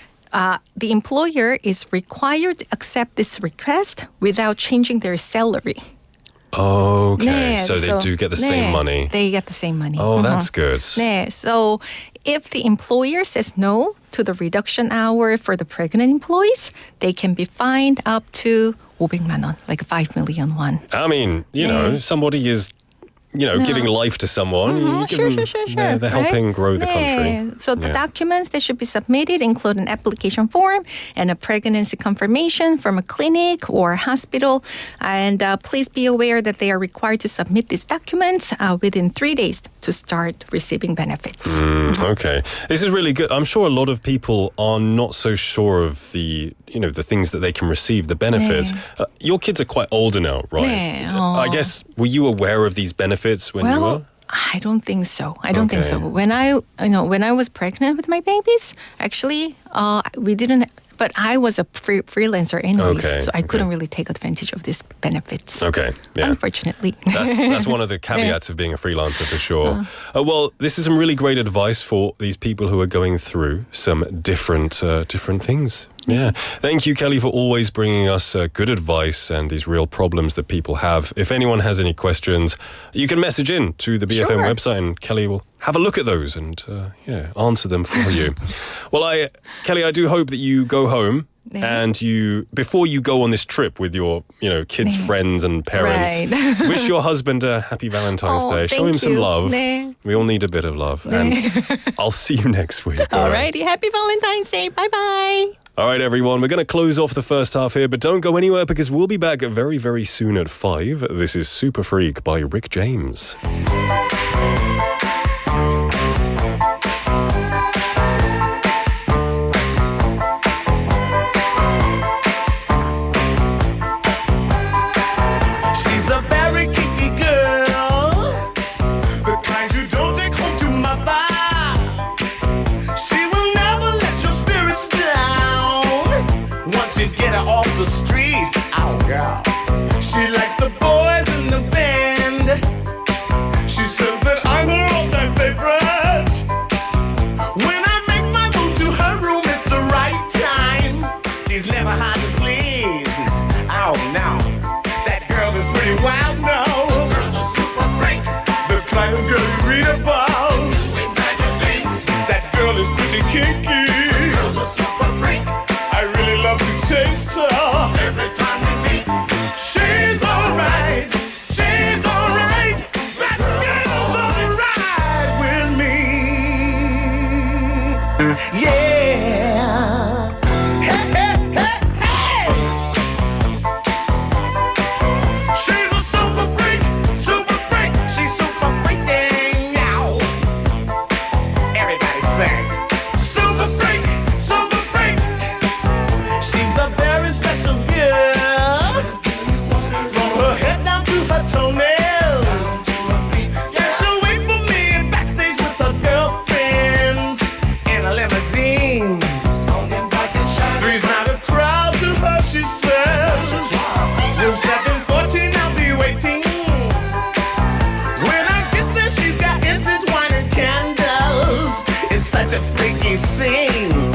The employer is required to accept this request without changing their salary. Okay, 네, so they do get the same money. They get the same money. Oh, that's good. 네, so if the employer says no to the reduction hour for the pregnant employees, they can be fined up to 500만 원, like 5 million won. I mean, you know, somebody is, giving life to someone. You give them- Sure. They're helping grow the country. 네. So the Yeah. documents that should be submitted include an application form and a pregnancy confirmation from a clinic or hospital. And please be aware that they are required to submit these documents within 3 days to start receiving benefits. Okay, this is really good. I'm sure a lot of people are not so sure of the things that they can receive, the benefits. Your kids are quite older now, right? 네. I guess, were you aware of these benefits when you were? Well, I don't think so. I don't think Okay. so. When I was pregnant with my babies, actually, we didn't but I was a freelancer anyways, Okay, so I couldn't okay. really take advantage of these benefits. Okay, yeah. Unfortunately. That's one of the caveats of being a freelancer for sure. Well, this is some really great advice for these people who are going through some different things. Yeah. Thank you, Kelly, for always bringing us good advice and these real problems that people have. If anyone has any questions, you can message in to the BFM Sure. website and Kelly will have a look at those and answer them for you. Well, Kelly, I do hope that you go home 네. and before you go on this trip with your kids, 네. friends and parents, Right. wish your husband a happy Valentine's Day. Show him thank some you. love. 네. We all need a bit of love. And I'll see you next week. all right? Alrighty, happy Valentine's Day. Bye-bye. All right, everyone, we're going to close off the first half here, but don't go anywhere because we'll be back very, very soon at 5. This is Super Freak by Rick James. She's a very kinky girl, the kind you don't take home to mother. She will never let your spirits down once you get her off the street. Oh, girl. She likes the boys in the band. She says that I'm her all-time favorite. When I make my move to her room, it's the right time. She's never hard to please. Oh, no. That girl is pretty wild now. Girl's a super freak. The kind of girl you read about. In magazines. That girl is pretty kinky. Girl's a super freak. I really love to taste her. Every time we meet. She's alright. She's alright. That girl's alright with me. Yeah. Hey, hey, hey, hey. She's a super freak, super freak. She's super freaking out. Everybody sing. Super freak, super freak. She's a very special girl. From her head down to her toenails. Yeah, she'll wait for me backstage with her girlfriends in a limousine. Three's not a crowd to her, she says. Room 714, I'll be waiting. When I get there, she's got incense, wine, and candles. It's such a freaky scene.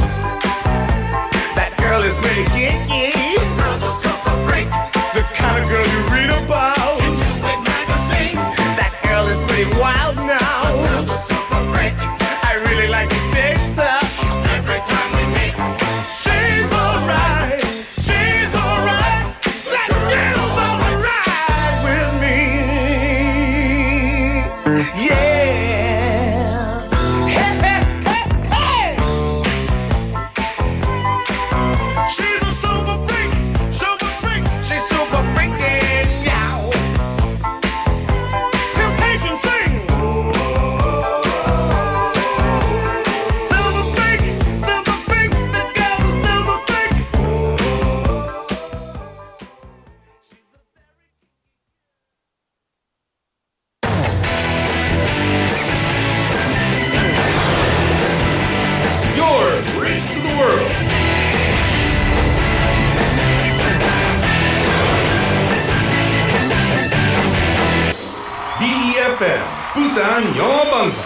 That girl is pretty kinky. Girl's a super freak. The kind of girl you read about. In magazines. That girl is pretty wild now. Girl's a super freak. I really like to taste her. Every time we meet. She's alright. She's alright. That girl's alright with me. Yeah. Hey, hey, hey, hey. She's a super freak. Super freak. She's super freaking out. Temptation sing. Silver freak. Silver freak. The girl's a silver freak. Your Bridge to the World. BEFM 부산 영어방송.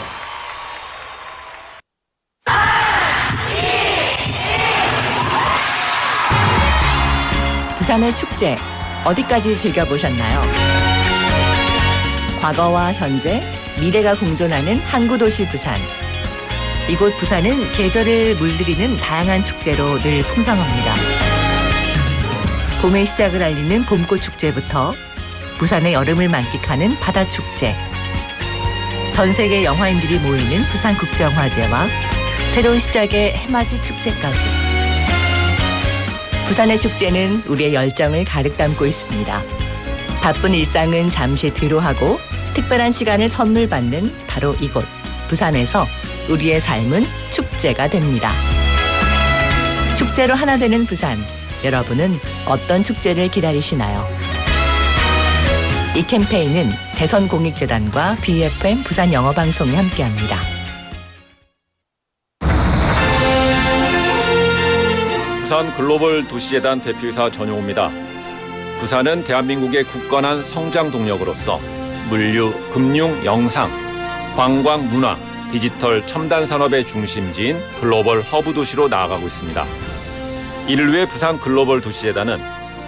부산의 축제 어디까지 즐겨보셨나요? 과거와 현재, 미래가 공존하는 항구도시 부산. 이곳 부산은 계절을 물들이는 다양한 축제로 늘 풍성합니다. 봄의 시작을 알리는 봄꽃 축제부터 부산의 여름을 만끽하는 바다 축제, 전 세계 영화인들이 모이는 부산국제영화제와 새로운 시작의 해맞이 축제까지. 부산의 축제는 우리의 열정을 가득 담고 있습니다. 바쁜 일상은 잠시 뒤로 하고 특별한 시간을 선물 받는 바로 이곳 부산에서 우리의 삶은 축제가 됩니다. 축제로 하나 되는 부산, 여러분은 어떤 축제를 기다리시나요? 이 캠페인은 대선공익재단과 BFM 부산 영어방송이 함께합니다. 부산 글로벌 도시재단 대표이사 전용호입니다. 부산은 대한민국의 굳건한 성장 동력으로서 물류, 금융, 영상, 관광, 문화, 디지털 첨단 산업의 중심지인 글로벌 허브 도시로 나아가고 있습니다. 이를 위해 부산 글로벌 도시재단은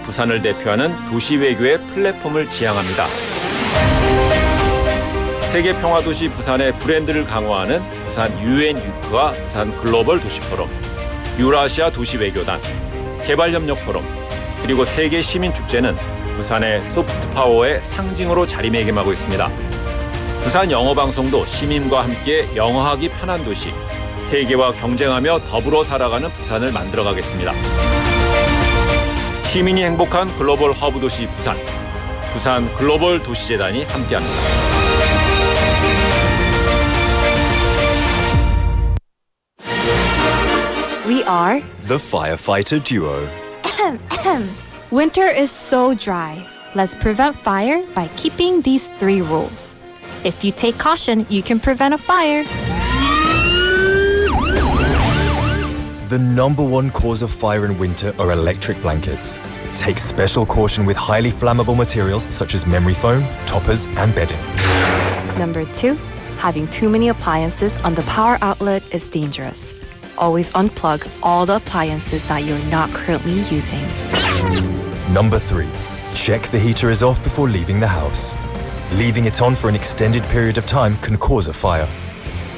부산을 대표하는 도시 외교의 플랫폼을 지향합니다. 세계 평화도시 부산의 브랜드를 강화하는 부산 UN 위크와 부산 글로벌 도시 포럼, 유라시아 도시 외교단, 개발협력 포럼, 그리고 세계 시민축제는 부산의 소프트 파워의 상징으로 자리매김하고 있습니다. 부산 영어방송도 시민과 함께 영어하기 편한 도시, 세계와 경쟁하며 더불어 살아가는 부산을 만들어가겠습니다. 시민이 행복한 글로벌 허브 도시 부산, 부산 글로벌 도시재단이 함께합니다. We are the firefighter duo. Winter is so dry. Let's prevent fire by keeping these 3 rules. If you take caution, you can prevent a fire. The number one cause of fire in winter are electric blankets. Take special caution with highly flammable materials such as memory foam, toppers, and bedding. Number 2, having too many appliances on the power outlet is dangerous. Always unplug all the appliances that you're not currently using. Number 3, check the heater is off before leaving the house. Leaving it on for an extended period of time can cause a fire.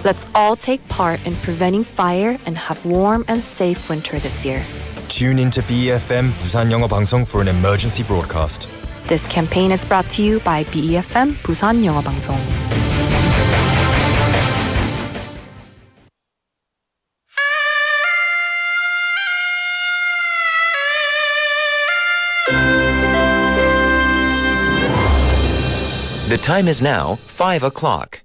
Let's all take part in preventing fire and have warm and safe winter this year. Tune into BEFM 부산영어방송 for an emergency broadcast. This campaign is brought to you by BEFM 부산영어방송. The time is now 5 o'clock.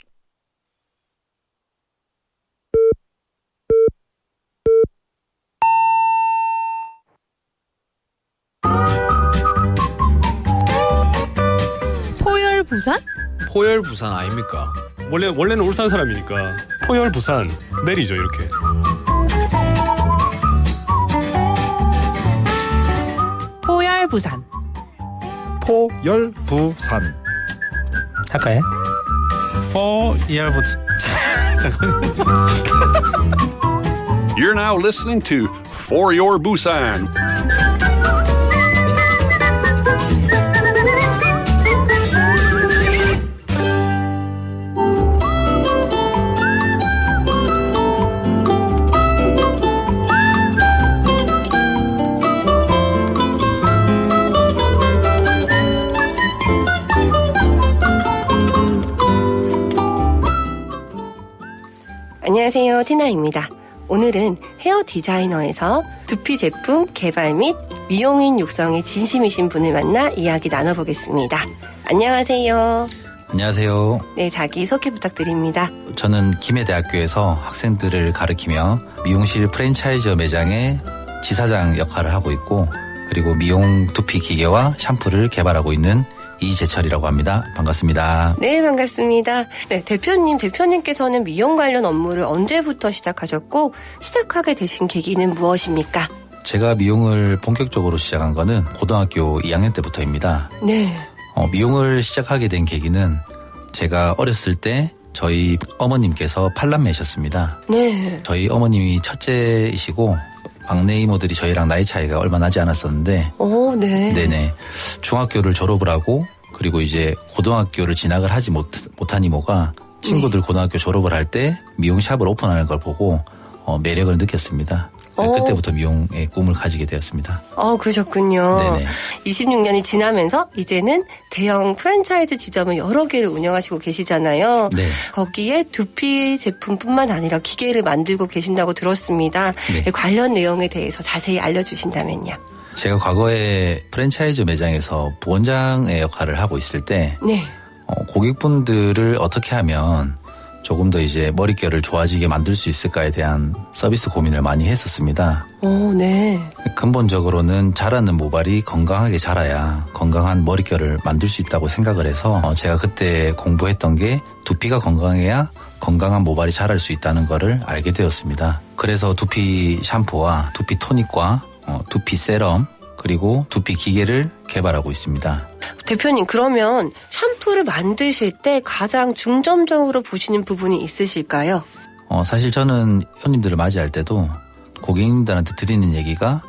포열 부산? 포열 부산 아닙니까? 원래는 울산 사람이니까 포열 부산 내리죠 이렇게. 포열 부산. 포열 부산. 할까요? 포열 부산. You're now listening to For Your Busan. 안녕하세요, 티나입니다. 오늘은 헤어 디자이너에서 두피 제품 개발 및 미용인 육성에 진심이신 분을 만나 이야기 나눠보겠습니다. 안녕하세요. 안녕하세요. 네, 자기 소개 부탁드립니다. 저는 김해대학교에서 학생들을 가르치며 미용실 프랜차이즈 매장의 지사장 역할을 하고 있고, 그리고 미용 두피 기계와 샴푸를 개발하고 있는 이재철이라고 합니다. 반갑습니다. 네, 반갑습니다. 네, 대표님께서는 미용 관련 업무를 언제부터 시작하셨고 시작하게 되신 계기는 무엇입니까? 제가 미용을 본격적으로 시작한 거는 고등학교 2학년 때부터입니다. 네. 미용을 시작하게 된 계기는 제가 어렸을 때 저희 어머님께서 팔남매셨습니다. 네. 저희 어머님이 첫째이시고 막내 이모들이 저희랑 나이 차이가 얼마 나지 않았었는데, 네. 네네. 중학교를 졸업을 하고, 그리고 이제 고등학교를 진학을 하지 못한 이모가 친구들 고등학교 졸업을 할 때 미용샵을 오픈하는 걸 보고 매력을 느꼈습니다. 그때부터 미용의 꿈을 가지게 되었습니다. 그러셨군요. 네네. 26년이 지나면서 이제는 대형 프랜차이즈 지점을 여러 개를 운영하시고 계시잖아요. 네. 거기에 두피 제품뿐만 아니라 기계를 만들고 계신다고 들었습니다. 네. 관련 내용에 대해서 자세히 알려주신다면요. 제가 과거에 프랜차이즈 매장에서 부원장의 역할을 하고 있을 때, 네. 고객분들을 어떻게 하면 조금 더 이제 머릿결을 좋아지게 만들 수 있을까에 대한 서비스 고민을 많이 했었습니다. 네. 근본적으로는 자라는 모발이 건강하게 자라야 건강한 머릿결을 만들 수 있다고 생각을 해서 제가 그때 공부했던 게 두피가 건강해야 건강한 모발이 자랄 수 있다는 거를 알게 되었습니다. 그래서 두피 샴푸와 두피 토닉과 두피 세럼 그리고 두피 기계를 개발하고 있습니다. 대표님, 그러면 샴푸를 만드실 때 가장 중점적으로 보시는 부분이 있으실까요? 사실 저는 손님들을 맞이할 때도 고객님들한테 드리는 얘기가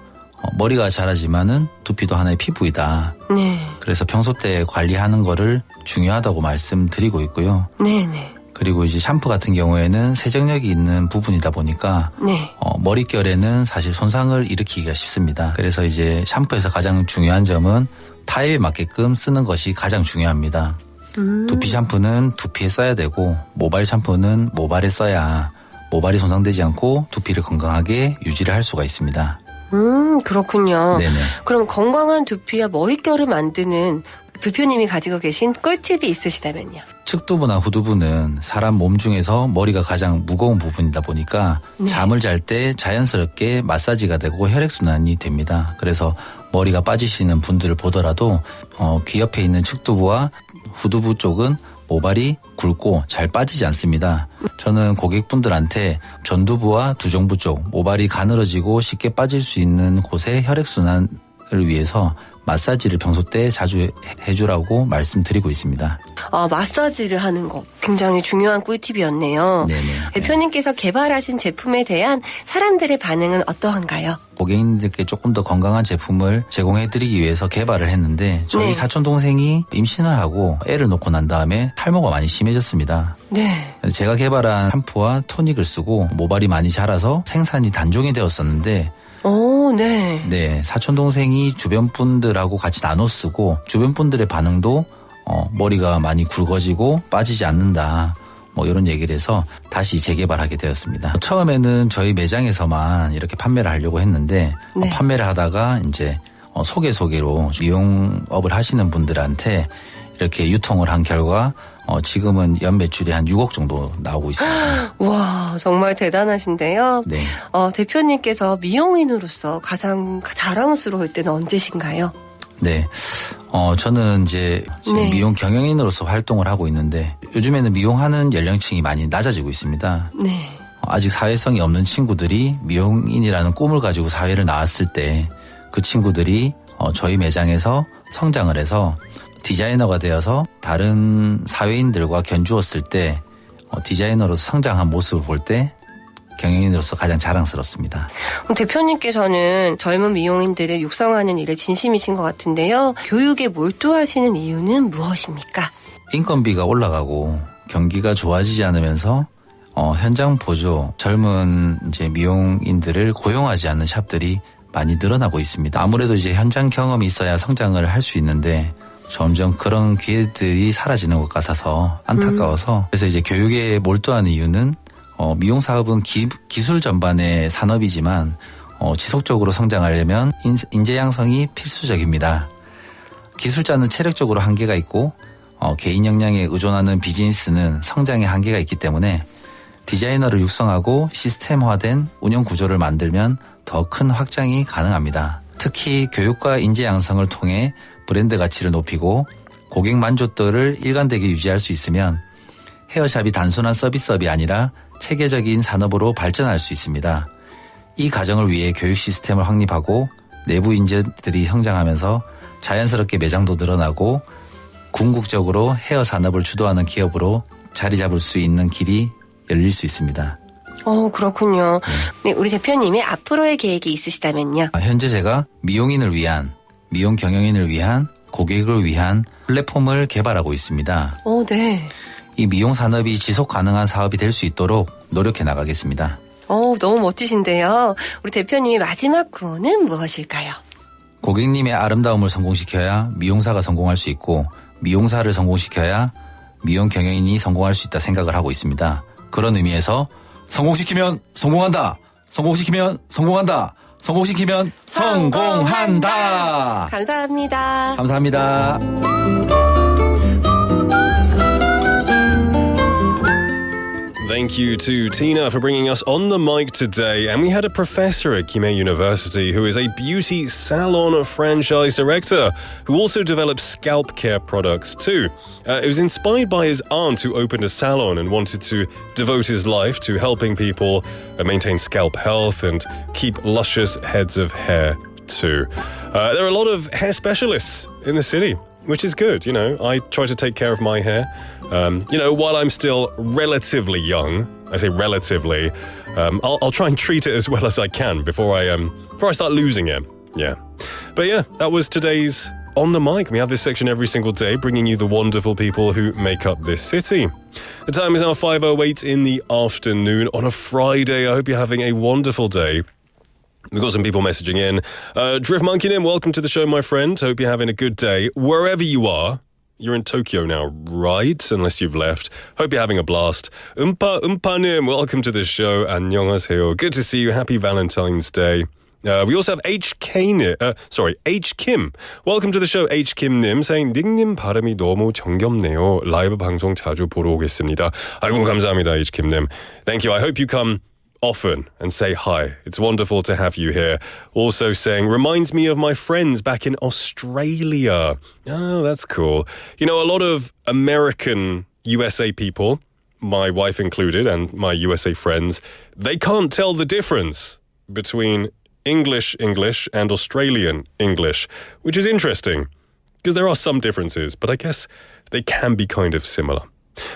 머리가 자라지만은 두피도 하나의 피부이다. 네. 그래서 평소 때 관리하는 거를 중요하다고 말씀드리고 있고요. 네네. 그리고 이제 샴푸 같은 경우에는 세정력이 있는 부분이다 보니까 네. 머릿결에는 사실 손상을 일으키기가 쉽습니다. 그래서 이제 샴푸에서 가장 중요한 점은 타입에 맞게끔 쓰는 것이 가장 중요합니다. 두피 샴푸는 두피에 써야 되고 모발 샴푸는 모발에 써야 모발이 손상되지 않고 두피를 건강하게 유지를 할 수가 있습니다. 그렇군요. 네네. 그럼 건강한 두피와 머릿결을 만드는 대표님이 가지고 계신 꿀팁이 있으시다면요? 측두부나 후두부는 사람 몸 중에서 머리가 가장 무거운 부분이다 보니까 네. 잠을 잘 때 자연스럽게 마사지가 되고 혈액순환이 됩니다. 그래서 머리가 빠지시는 분들을 보더라도 귀 옆에 있는 측두부와 후두부 쪽은 모발이 굵고 잘 빠지지 않습니다. 저는 고객분들한테 전두부와 두정부 쪽 모발이 가늘어지고 쉽게 빠질 수 있는 곳의 혈액순환을 위해서 마사지를 평소 때 자주 해주라고 말씀드리고 있습니다. 마사지를 하는 거 굉장히 중요한 꿀팁이었네요. 네네. 대표님께서 개발하신 제품에 대한 사람들의 반응은 어떠한가요? 고객님들께 조금 더 건강한 제품을 제공해드리기 위해서 개발을 했는데 저희 네. 사촌 동생이 임신을 하고 애를 놓고 난 다음에 탈모가 많이 심해졌습니다. 네. 제가 개발한 샴푸와 토닉을 쓰고 모발이 많이 자라서 생산이 단종이 되었었는데 네. 네, 사촌 동생이 주변 분들하고 같이 나눠 쓰고 주변 분들의 반응도 머리가 많이 굵어지고 빠지지 않는다. 이런 얘기를 해서 다시 재개발하게 되었습니다. 처음에는 저희 매장에서만 이렇게 판매를 하려고 했는데 네. 판매를 하다가 이제 소개로 미용업을 하시는 분들한테 이렇게 유통을 한 결과 지금은 연 매출이 한 6억 정도 나오고 있습니다. 와, 정말 대단하신데요. 네. 대표님께서 미용인으로서 가장 자랑스러울 때는 언제신가요? 네. 저는 이제 지금 네. 미용 경영인으로서 활동을 하고 있는데 요즘에는 미용하는 연령층이 많이 낮아지고 있습니다. 네. 아직 사회성이 없는 친구들이 미용인이라는 꿈을 가지고 사회를 나왔을 때 그 친구들이 저희 매장에서 성장을 해서 디자이너가 되어서 다른 사회인들과 견주었을 때 디자이너로서 성장한 모습을 볼 때 경영인으로서 가장 자랑스럽습니다. 그럼 대표님께서는 젊은 미용인들을 육성하는 일에 진심이신 것 같은데요. 교육에 몰두하시는 이유는 무엇입니까? 인건비가 올라가고 경기가 좋아지지 않으면서 현장 보조, 젊은 이제 미용인들을 고용하지 않는 샵들이 많이 늘어나고 있습니다. 아무래도 이제 현장 경험이 있어야 성장을 할 수 있는데 점점 그런 기회들이 사라지는 것 같아서 안타까워서 그래서 이제 교육에 몰두하는 이유는 미용 사업은 기술 전반의 산업이지만 지속적으로 성장하려면 인재 양성이 필수적입니다. 기술자는 체력적으로 한계가 있고 개인 역량에 의존하는 비즈니스는 성장의 한계가 있기 때문에 디자이너를 육성하고 시스템화된 운영 구조를 만들면 더 큰 확장이 가능합니다. 특히 교육과 인재 양성을 통해 브랜드 가치를 높이고 고객 만족도를 일관되게 유지할 수 있으면 헤어샵이 단순한 서비스업이 아니라 체계적인 산업으로 발전할 수 있습니다. 이 과정을 위해 교육 시스템을 확립하고 내부 인재들이 성장하면서 자연스럽게 매장도 늘어나고 궁극적으로 헤어 산업을 주도하는 기업으로 자리 잡을 수 있는 길이 열릴 수 있습니다. 그렇군요. 네, 우리 대표님의 앞으로의 계획이 있으시다면요. 현재 제가 미용인을 위한, 미용 경영인을 위한, 고객을 위한 플랫폼을 개발하고 있습니다. 네. 이 미용 산업이 지속 가능한 사업이 될 수 있도록 노력해 나가겠습니다. 너무 멋지신데요. 우리 대표님의 마지막 구호는 무엇일까요? 고객님의 아름다움을 성공시켜야 미용사가 성공할 수 있고 미용사를 성공시켜야 미용 경영인이 성공할 수 있다 생각을 하고 있습니다. 그런 의미에서 성공시키면 성공한다. 성공시키면 성공한다. 성공시키면 성공한다. 감사합니다. 감사합니다. Thank you to Tina for bringing us on the mic today. And we had a professor at Kimei University who is a beauty salon franchise director who also develops scalp care products too. It was inspired by his aunt who opened a salon and wanted to devote his life to helping people maintain scalp health and keep luscious heads of hair too. There are a lot of hair specialists in the city, which is good. You know, I try to take care of my hair. While I'm still relatively young, I say relatively, I'll try and treat it as well as I can before I start losing it. Yeah. But yeah, that was today's On the Mic. We have this section every single day, bringing you the wonderful people who make up this city. The time is now 5:08 in the afternoon on a Friday. I hope you're having a wonderful day. We've got some people messaging in. Drift Monkeynim, welcome to the show, my friend. Hope you're having a good day. Wherever you are, you're in Tokyo now, right? Unless you've left. Hope you're having a blast. Umpanim, welcome to the show. 안녕하세요. Good to see you. Happy Valentine's Day. We also have H Kim. Welcome to the show, H Kim님, saying 닉님 발음이 너무 정겹네요. 라이브 방송 자주 보러 오겠습니다. 아이고 감사합니다, H Kim님. Thank you. I hope you come often and say hi. It's wonderful to have you here. Also saying, reminds me of my friends back in Australia. Oh, that's cool. You know, a lot of American USA people, my wife included, and my USA friends, they can't tell the difference between English and Australian English, which is interesting because there are some differences, but I guess they can be kind of similar.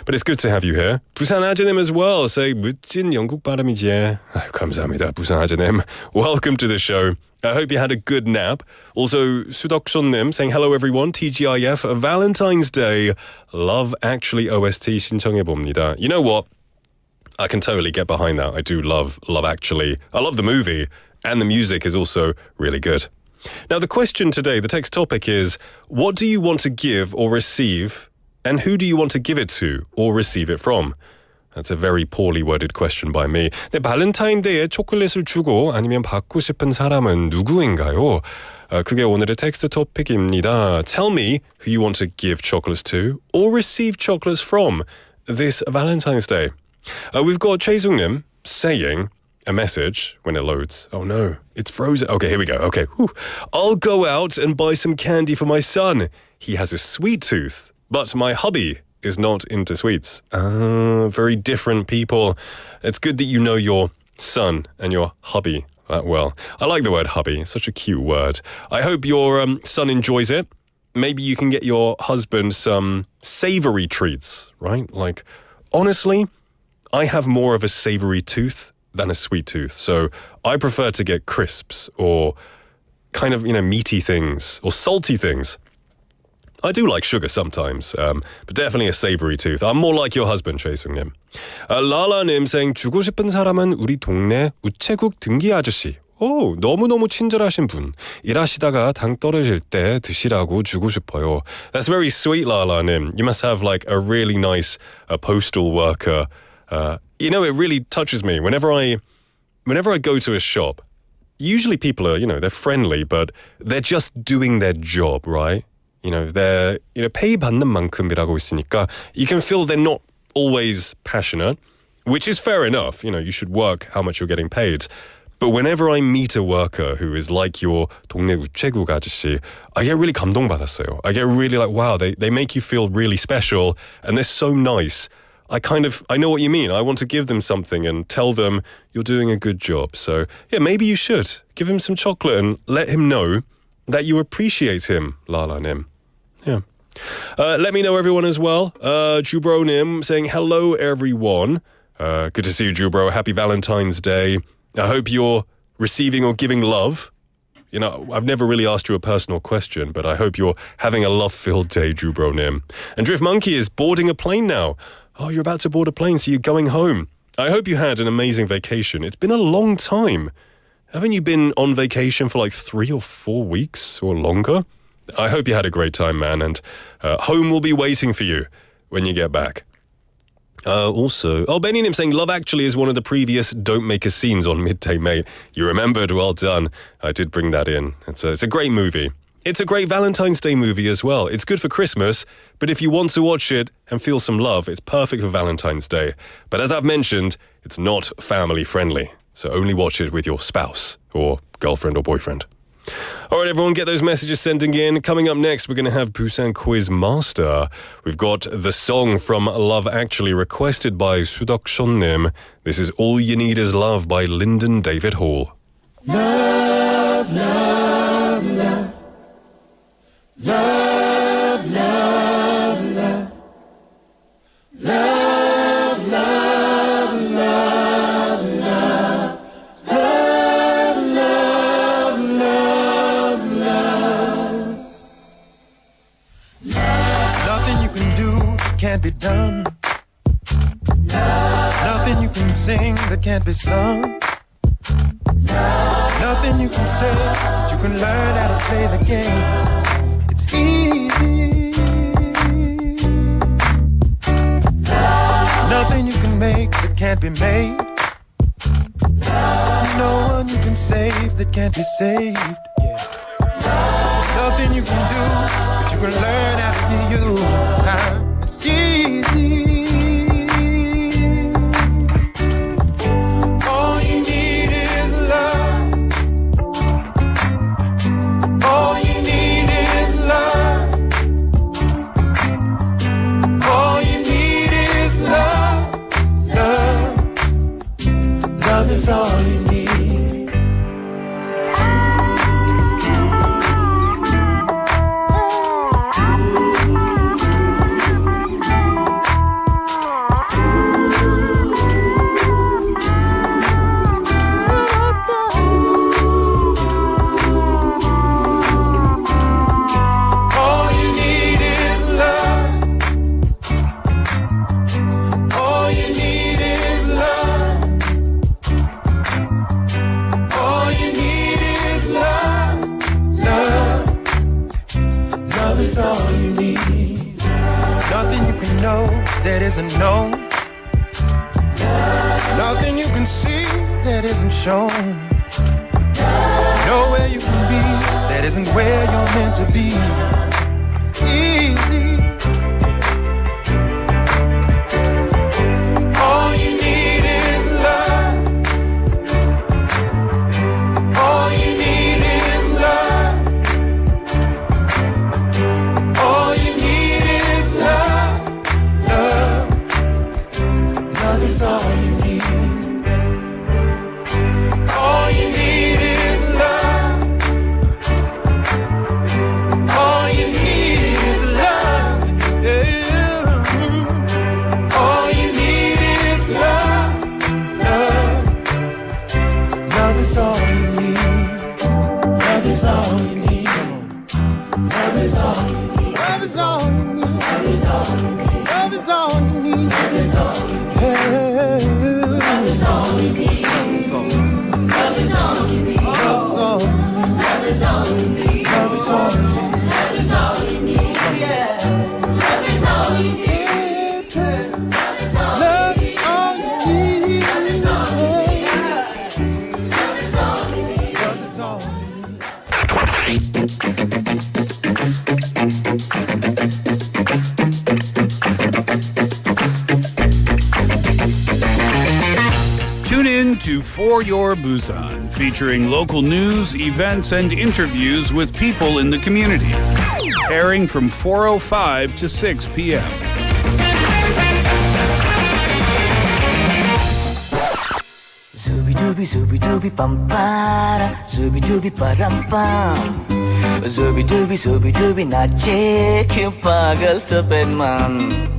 But it's good to have you here. 부산 아재님 as well. Say, 멋진 영국 발음이지. 감사합니다, 부산 아재님. Welcome to the show. I hope you had a good nap. Also, 수덕손님 saying, hello everyone, TGIF, Valentine's Day. Love Actually OST 신청해봅니다. You know what? I can totally get behind that. I do love Actually. I love the movie, and the music is also really good. Now, the question today, the text topic is, what do you want to give or receive, and who do you want to give it to or receive it from? That's a very poorly worded question by me. 네, 발렌타인데이에 초콜릿을 주고 아니면 받고 싶은 사람은 누구인가요? 그게 오늘의 텍스트 토픽입니다. Tell me who you want to give chocolates to or receive chocolates from this Valentine's Day. We've got 최승님 saying a message when it loads. Oh no, it's frozen. Okay, here we go. Okay, whew. I'll go out and buy some candy for my son. He has a sweet tooth. But my hubby is not into sweets. Very different people. It's good that you know your son and your hubby that well. I like the word hubby. It's such a cute word. I hope your son enjoys it. Maybe you can get your husband some savory treats, right? Like, honestly, I have more of a savory tooth than a sweet tooth. So I prefer to get crisps or kind of, meaty things or salty things. I do like sugar sometimes, but definitely a savory tooth. I'm more like your husband, 최승님. 라라님 saying, 주고 싶은 사람은 우리 동네 우체국 등기 아저씨. 오, 너무너무 친절하신 분. 일하시다가 당 떨어질 때 드시라고 주고 싶어요. That's very sweet, 라라님. You must have like a really nice postal worker. It really touches me. Whenever I go to a shop, usually people are, they're friendly, but they're just doing their job, right? They're, pay 받는 만큼이라고 있으니까 you can feel they're not always passionate, which is fair enough. You should work how much you're getting paid. But whenever I meet a worker who is like your 동네 우체국 아저씨, I get really 감동받았어요. I get really like, wow, they make you feel really special and they're so nice. I know what you mean. I want to give them something and tell them you're doing a good job. So, yeah, maybe you should give him some chocolate and let him know that you appreciate him, Lalanim. Yeah. Let me know, everyone, as well. Jubro-nim saying, hello, everyone. Good to see you, Jubro. Happy Valentine's Day. I hope you're receiving or giving love. I've never really asked you a personal question, but I hope you're having a love-filled day, Jubro-nim. And Drift Monkey is boarding a plane now. Oh, you're about to board a plane, so you're going home. I hope you had an amazing vacation. It's been a long time. Haven't you been on vacation for like 3 or 4 weeks or longer? I hope you had a great time, man, and home will be waiting for you when you get back. Benny Nim saying, Love Actually is one of the previous Don't Make a Scenes on Midday Mate. You remembered, well done. I did bring that in. It's a great movie. It's a great Valentine's Day movie as well. It's good for Christmas, but if you want to watch it and feel some love, it's perfect for Valentine's Day. But as I've mentioned, it's not family friendly, so only watch it with your spouse or girlfriend or boyfriend. All right, everyone, get those messages sending in. Coming up next, we're going to have Busan Quiz Master. We've got the song from Love Actually requested by Sudok-shonnim. This is All You Need Is Love by Lyndon David Hall. Love, love, love. Love, love, love. Love, love, love, love. Love, love, love, love. There's nothing you can do that can't be done. Nothing you can sing that can't be sung. Nothing you can say that you can learn how to play the game. It's easy. Nothing you can make that can't be made. No one you can save that can't be saved. Nothing you can do, but you can learn how to be you. Time is easy. All you need is love. All you need is love. All you need is love. Love. Love is all you need. That isn't known. Nothing you can see that isn't shown. Nowhere you can be that isn't where you're meant to be. Easy. All you need is love. All you need is love. All you need is love. Love is all you need. All you need is love. All you need is love. Yeah. All you need is love. Love. Love is all you need. Love is all you need. Love is all you need. Love is all you need. Love is all you need. Love is all you need. Love is all you need. Love is all you need. Love is all you need. Love is all you need. Love is all you need. Love is all you need. Love is all you need. Love is all you need. Love is all you need. Love is all you need. Love is all you Tune in to For Your Busan, featuring local news, events, and interviews with people in the community. Airing from 4:05 to 6 p.m. Zooby-dooby, zooby-dooby, bum-ba-da, zooby-dooby, ba-dum-bum. Zooby-dooby, zooby-dooby, 낮에 큐파가 stupid man.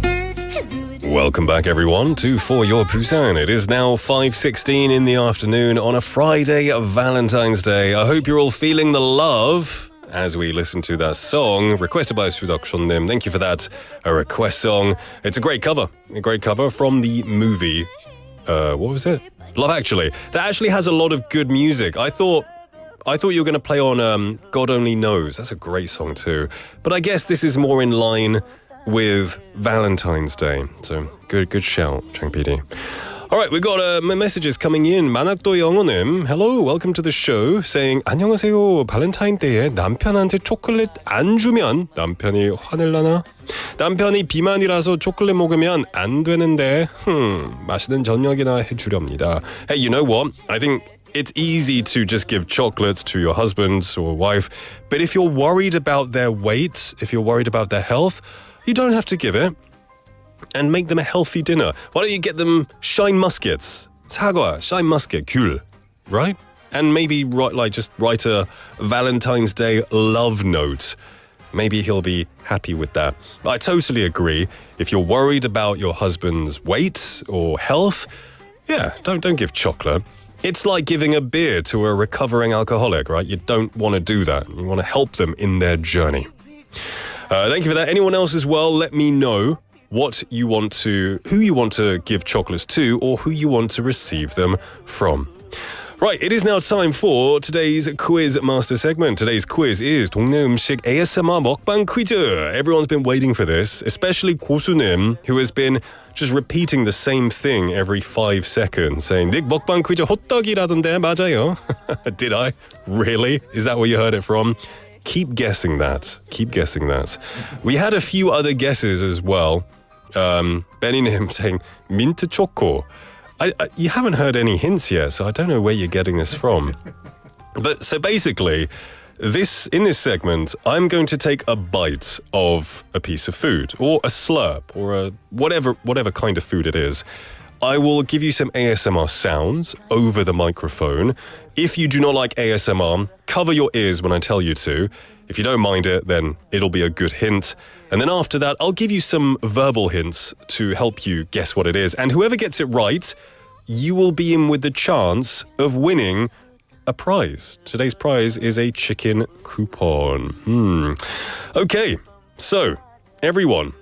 Welcome back, everyone, to For Your Busan. It is now 5:16 in the afternoon on a Friday of Valentine's Day. I hope you're all feeling the love as we listen to that song requested by Sudok-shonnim. Thank you for that, a request song. It's a great cover from the movie. What was it? Love Actually. That actually has a lot of good music. I thought you were going to play on God Only Knows. That's a great song too. But I guess this is more in line with Valentine's Day. So good shout, Chang PD. All right, we got messages coming in. 만학도 영어님, hello, welcome to the show. Saying 안녕하세요. 발렌타인데이에 남편한테 초콜릿 안 주면 남편이 화낼라나? 남편이 비만이라서 초콜릿 먹으면 안 되는데 맛있는 저녁이나 해주렵니다. Hey, you know what? I think it's easy to just give chocolates to your husband or wife, but if you're worried about their weight, if you're worried about their health, you don't have to give it. And make them a healthy dinner. Why don't you get them shine muskets? 사과, shine musket, 귤, right? And maybe just write a Valentine's Day love note. Maybe he'll be happy with that. But I totally agree. If you're worried about your husband's weight or health, yeah, don't give chocolate. It's like giving a beer to a recovering alcoholic, right? You don't want to do that. You want to help them in their journey. Thank you for that. Anyone else as well, let me know who you want to give chocolates to or who you want to receive them from. Right, it is now time for today's Quiz Master segment. Today's quiz is 동네음식 ASMR Mokbang quiz. Everyone's been waiting for this, especially 고수님, who has been just repeating the same thing every 5 seconds, saying, 닉 먹방 퀴즈 호떡이라던데 맞아요? Did I? Really? Is that where you heard it from? Keep guessing that. Keep guessing that. We had a few other guesses as well. Bennynim saying mint choco. You haven't heard any hints yet, so I don't know where you're getting this from. But so basically, in this segment, I'm going to take a bite of a piece of food, or a slurp, or a whatever kind of food it is. I will give you some ASMR sounds over the microphone. If you do not like ASMR, cover your ears when I tell you to. If you don't mind it, then it'll be a good hint. And then after that, I'll give you some verbal hints to help you guess what it is. And whoever gets it right, you will be in with the chance of winning a prize. Today's prize is a chicken coupon. Okay, so everyone,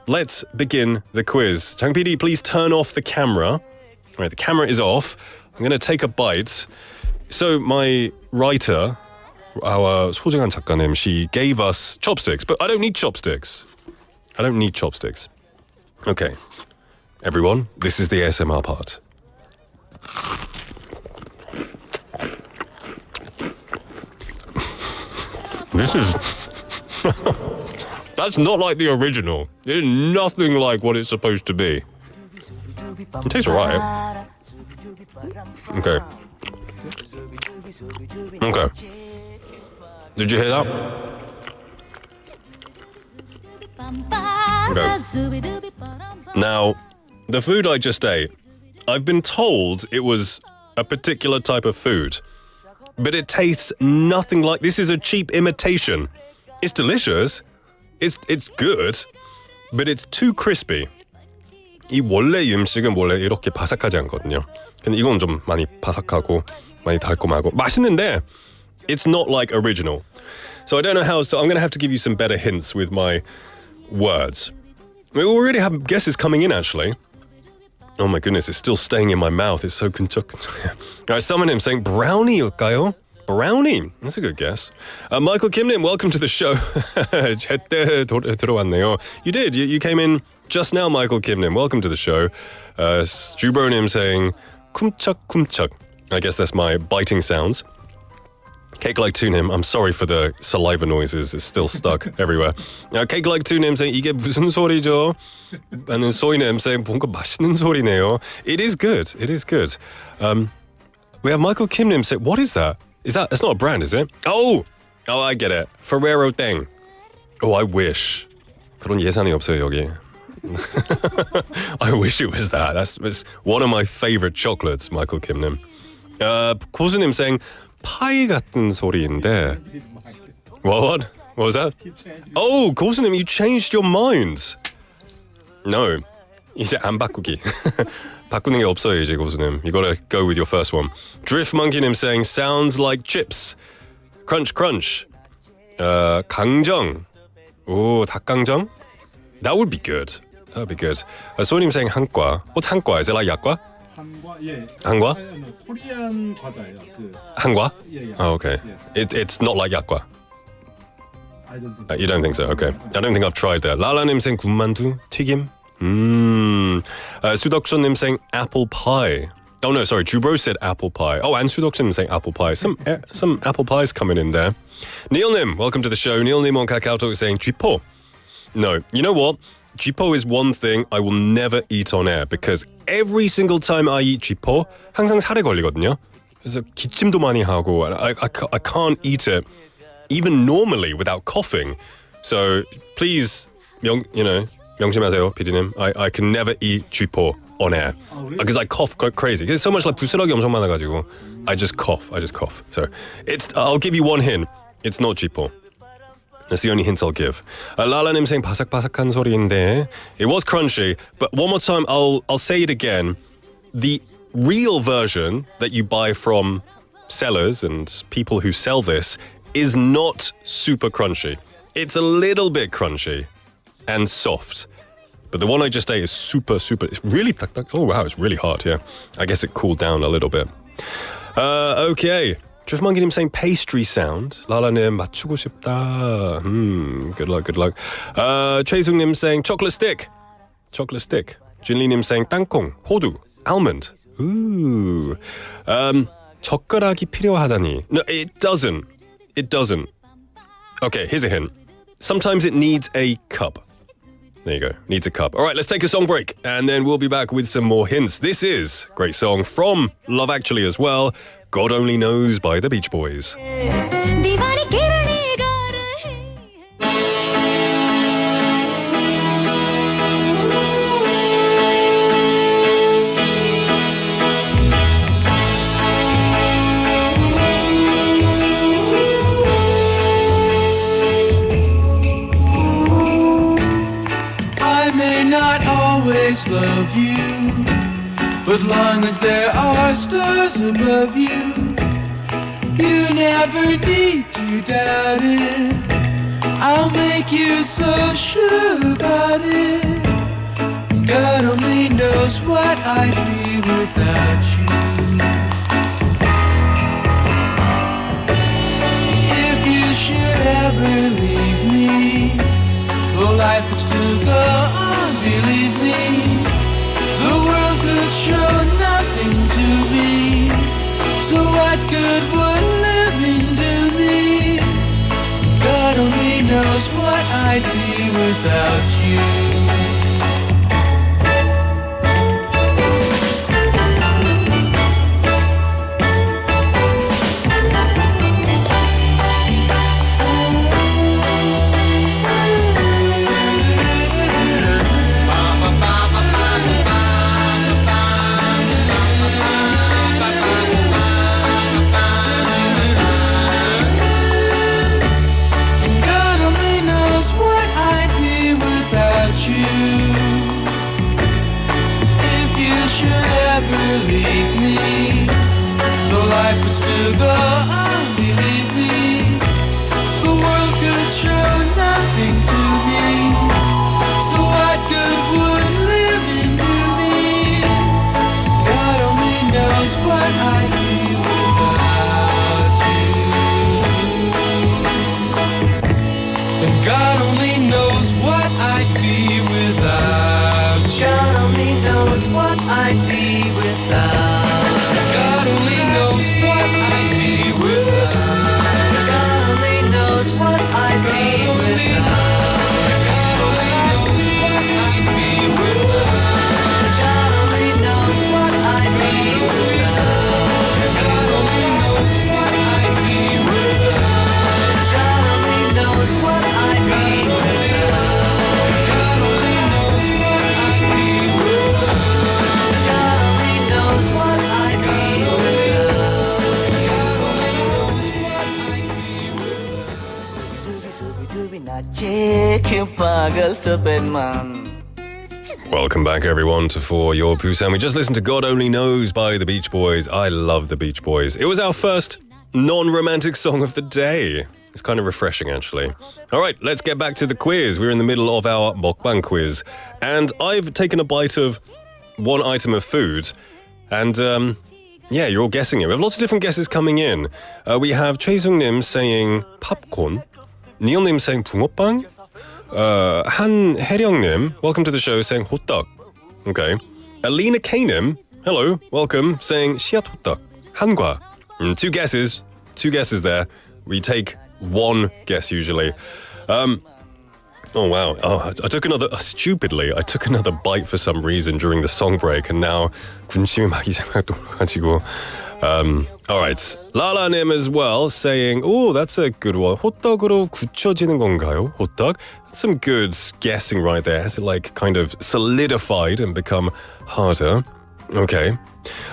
let's begin the quiz. Chang PD, please turn off the camera. All right, the camera is off. I'm going to take a bite. So my writer, our 소중한 작가님, she gave us chopsticks, but I don't need chopsticks. I don't need chopsticks. Okay, everyone, this is the ASMR part. This is... That's not like the original. It's nothing like what it's supposed to be. It tastes alright. Okay. Okay. Did you hear that? Okay. Now, the food I just ate, I've been told it was a particular type of food, but it tastes nothing like. This is a cheap imitation. It's delicious. It's good, but it's too crispy. 이 원래 음식은 원래 이렇게 바삭하지 않거든요. 근데 이건 좀 많이 바삭하고 많이 달콤하고 맛있는데 it's not like original. So I don't know how. So I'm going to have to give you some better hints with my words. We already have guesses coming in actually. Oh my goodness, it's still staying in my mouth. It's so Kentucky. All right, someone saying brownie일까요? Brownie. That's a good guess. Michael Kimnim, welcome to the show. 제때 들어왔네요. You did. You came in just now, Michael Kimnim. Welcome to the show. Jubonim saying 쿰착. I guess that's my biting sounds. Cake like Tunim, I'm sorry for the saliva noises. It's still stuck everywhere. Cake like Tunim saying 이게 무슨 소리죠? And then Soinem saying 뭔가 맛있는 소리네요. It is good. It is good. We have Michael Kimnim say, what is that? It's not a brand, is it? Oh, I get it. Ferrero thing. Oh, I wish. 그런 예산이 없어요, 여기. I wish it was that. That's one of my favorite chocolates, Michael Kimnim. 고수님 saying, 파이 같은 소리인데. What was that? Oh, 고수님, you changed your mind. No, 이제 안 바꾸기. 바꾸는 게 없어요 이제 고수님. You gotta go with your first one. Drift Monkey님 saying sounds like chips. Crunch crunch. 강정. Oh, 닭강정. That would be good. That would be good. 소님 saying 한과. What's 한과? Is it like 약과? 한과 예. 한과? 코리안 과자예요. 한과? 예. Oh, okay. It's not like 약과. I don't think. You don't think so? Okay. I don't think I've tried that. 라라님 saying 군만두 튀김. Sudokson-님 saying apple pie. Oh no, sorry, Jubro said apple pie. Oh, and Sudokson saying apple pie. Some apple pies coming in there. Neil-nim, welcome to the show. Neil-nim on KakaoTalk saying 쥐포. No, you know what? 쥐포 is one thing I will never eat on air because every single time I eat 쥐포, 항상 살에 걸리거든요. 그래서 기침도 많이 하고, and I can't eat it even normally without coughing. So please, 명심하세요, PD님. I can never eat 쥐포 on air because I cough crazy. There's so much like 부스러기 엄청 많아가지고 I just cough. So I'll give you one hint. It's not 쥐포. That's the only hint I'll give. Lala님 saying 바삭바삭한 소리인데 it was crunchy, but one more time I'll say it again. The real version that you buy from sellers and people who sell this is not super crunchy. It's a little bit crunchy and soft. But the one I just ate is super, it's really, oh wow, it's really hard, yeah. I guess it cooled down a little bit. Okay. 주스만기님 saying pastry sound. 라라님 맞추고 싶다. Good luck. 최승님 saying chocolate stick. 진리님 saying 땅콩, 호두, almond. Ooh. 젓가락이 필요하다니. No, it doesn't. Okay, here's a hint. Sometimes it needs a cup. There you go. Needs a cup. All right, let's take a song break, and then we'll be back with some more hints. This is a great song from Love Actually as well. God Only Knows by the Beach Boys. Always love you, but long as there are stars above you, you never need to doubt it. I'll make you so sure about it. God only knows what I'd be without you. If you should ever leave me, well, life would still go on, believe me. The world could show nothing to me. So what good would living do me? God only knows what I'd be without you. Believe me, though life would still go on, believe me. The world could show nothing to me. So what good would living do me? God only knows what I'd be without you. And God only knows what I'd be without you. God only knows what I'd be without. God only knows what I'd be without. God only knows what I'd be without. God only knows what I'd be without. God only knows what I'd be without. God only knows what I'd be without. God only knows what I'd be without. God only knows what I'd be without. God only knows what I'd be Welcome back, everyone, to For Your Busan. We just listened to God Only Knows by the Beach Boys. I love the Beach Boys. It was our first non-romantic song of the day. It's kind of refreshing, actually. All right, let's get back to the quiz. We're in the middle of our Mokbang quiz. And I've taken a bite of one item of food. And, yeah, you're all guessing it. We have lots of different guesses coming in. We have Choi-sung-nim saying popcorn. Neil-nim saying 붕어빵. 한혜령님, welcome to the show, saying 호떡. Okay. Alina Kanem, hello, welcome, saying 씨앗 호떡, 한과. Two guesses there. We take one guess usually. Oh wow! I took another bite for some reason during the song break, and now 군침이 막 이상하게 돌아가지고. All right, 라라님 as well saying, "Oh, that's a good one. 호떡으로 굳혀지는 건가요? 호떡? That's some good guessing right there. Has it like kind of solidified and become harder?" Okay.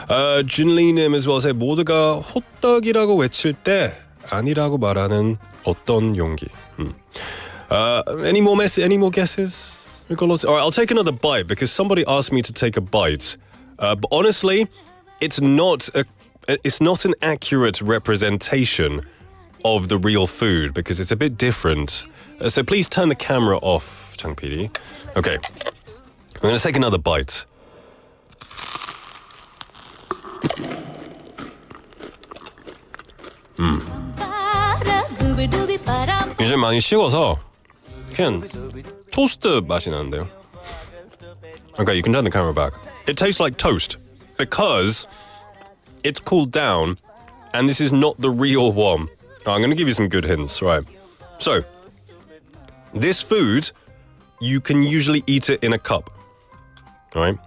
준리님 as well say, 모두가 호떡이라고 외칠 때 아니라고 말하는 어떤 용기? Any more guesses? We've got lots. All right, I'll take another bite because somebody asked me to take a bite. But honestly, it's not an accurate representation of the real food because it's a bit different. So please turn the camera off, Chang PD. Okay, I'm going to take another bite. 이제 많이 식어서 그냥 토스트 맛이 나는데요. Okay, you can turn the camera back. It tastes like toast because it's cooled down and this is not the real one. I'm going to give you some good hints, right? So, this food, you can usually eat it in a cup. All right?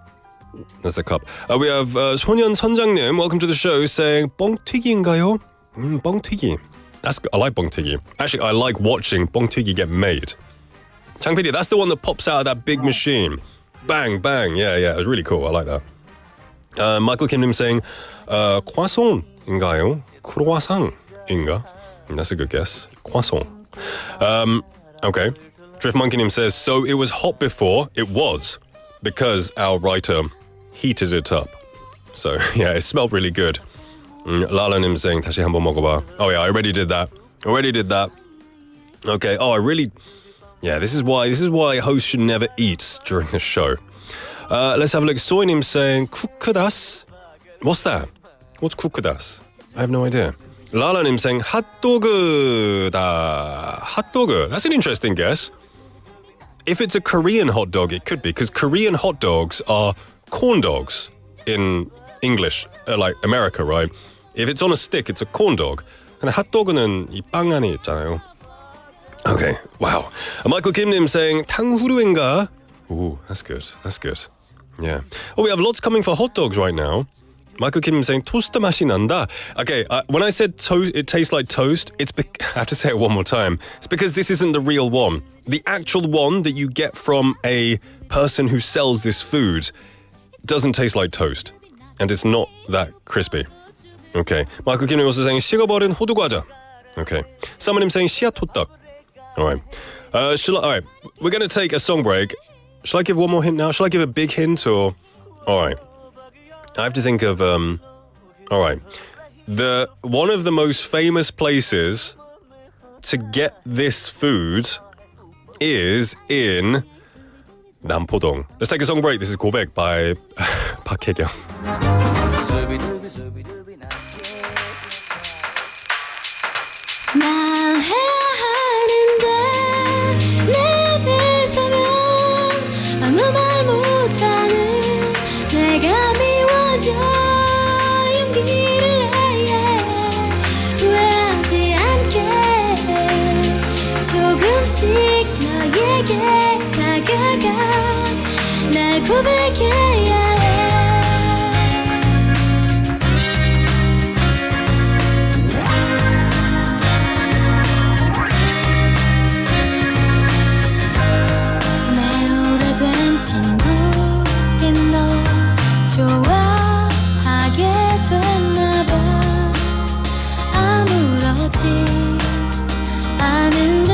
That's a cup. We have 소년 선장님, welcome to the show, saying 뻥튀기인가요? 뻥튀기. I like 뻥튀기. Actually, I like watching 뻥튀기 get made. Chang PD, that's the one that pops out of that big machine. Bang, bang. Yeah, it was really cool. I like that. Michael Kimnim saying, croissant인가요? croissant인가? That's a good guess. Croissant. Okay. Drift Monkeynim says, so it was hot before. It was, because our writer heated it up. So, yeah, it smelled really good. Lalanim saying, 다시 한번 먹어봐. Oh, yeah, I already did that. Okay. Oh, yeah, this is why hosts should never eat during the show. Let's have a look. Soinim saying, 쿠크다스? What's that? What's 쿠크다스? I have no idea. Lalanim saying, 핫도그다. 핫도그. That's an interesting guess. If it's a Korean hot dog, it could be, because Korean hot dogs are corn dogs in English, like America, right? If it's on a stick, it's a corn dog. 근데 핫도그는 이 빵 안에 있잖아요. Okay, wow. Michael Kimnim saying, 탕후루인가? Ooh, that's good. Yeah. Oh, we have lots coming for hot dogs right now. Michael Kimnim saying, 토스트 맛이 난다. Okay, when I said it tastes like toast, I have to say it one more time. It's because this isn't the real one. The actual one that you get from a person who sells this food doesn't taste like toast. And it's not that crispy. Okay. Michael Kimnim also saying, 식어버린 호두과자. Okay. Someone saying, 씨앗 호떡. All right. All right. We're going to take a song break. Shall I give one more hint now? Shall I give a big hint or? All right. I have to think of. All right. One of the most famous places to get this food is in 남포동. Let's take a song break. This is 고백 by 박혜경. 너에게 다가가 날 고백해야 해 내 오래된 친구인 너 좋아하게 됐나봐 아무렇지 않은 듯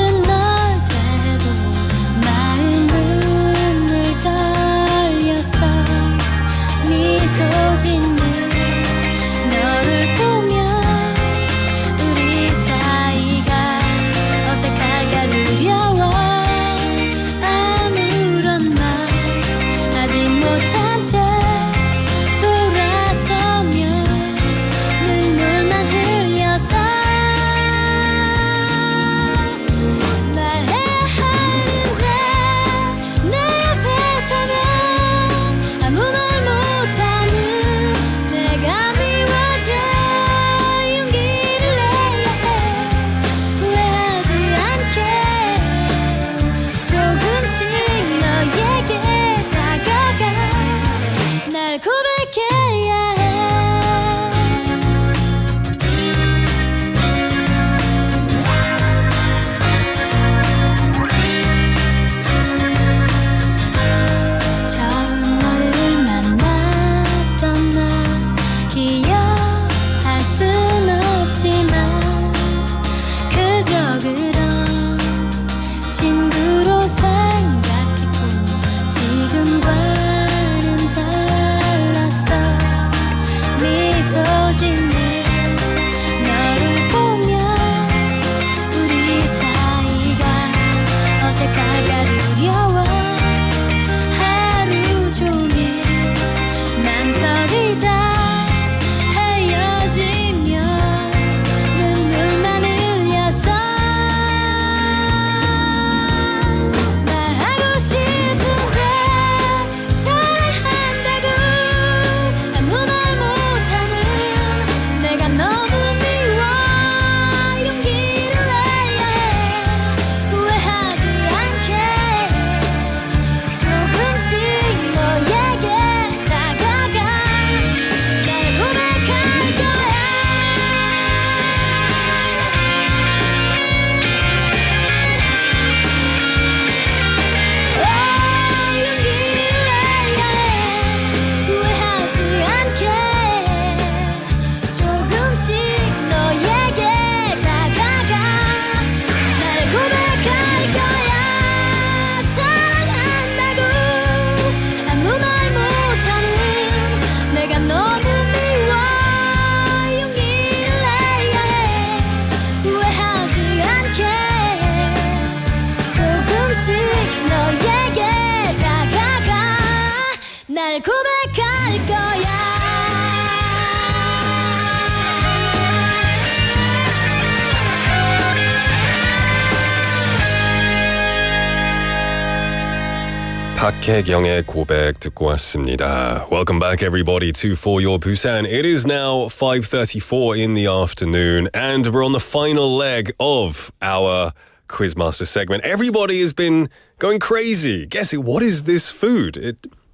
박혜경의 고백 듣고 왔습니다. Welcome back everybody to For Your Busan. It is now 5:34 in the afternoon and we're on the final leg of our Quiz Master segment. Everybody has been going crazy. Guessing what is this food?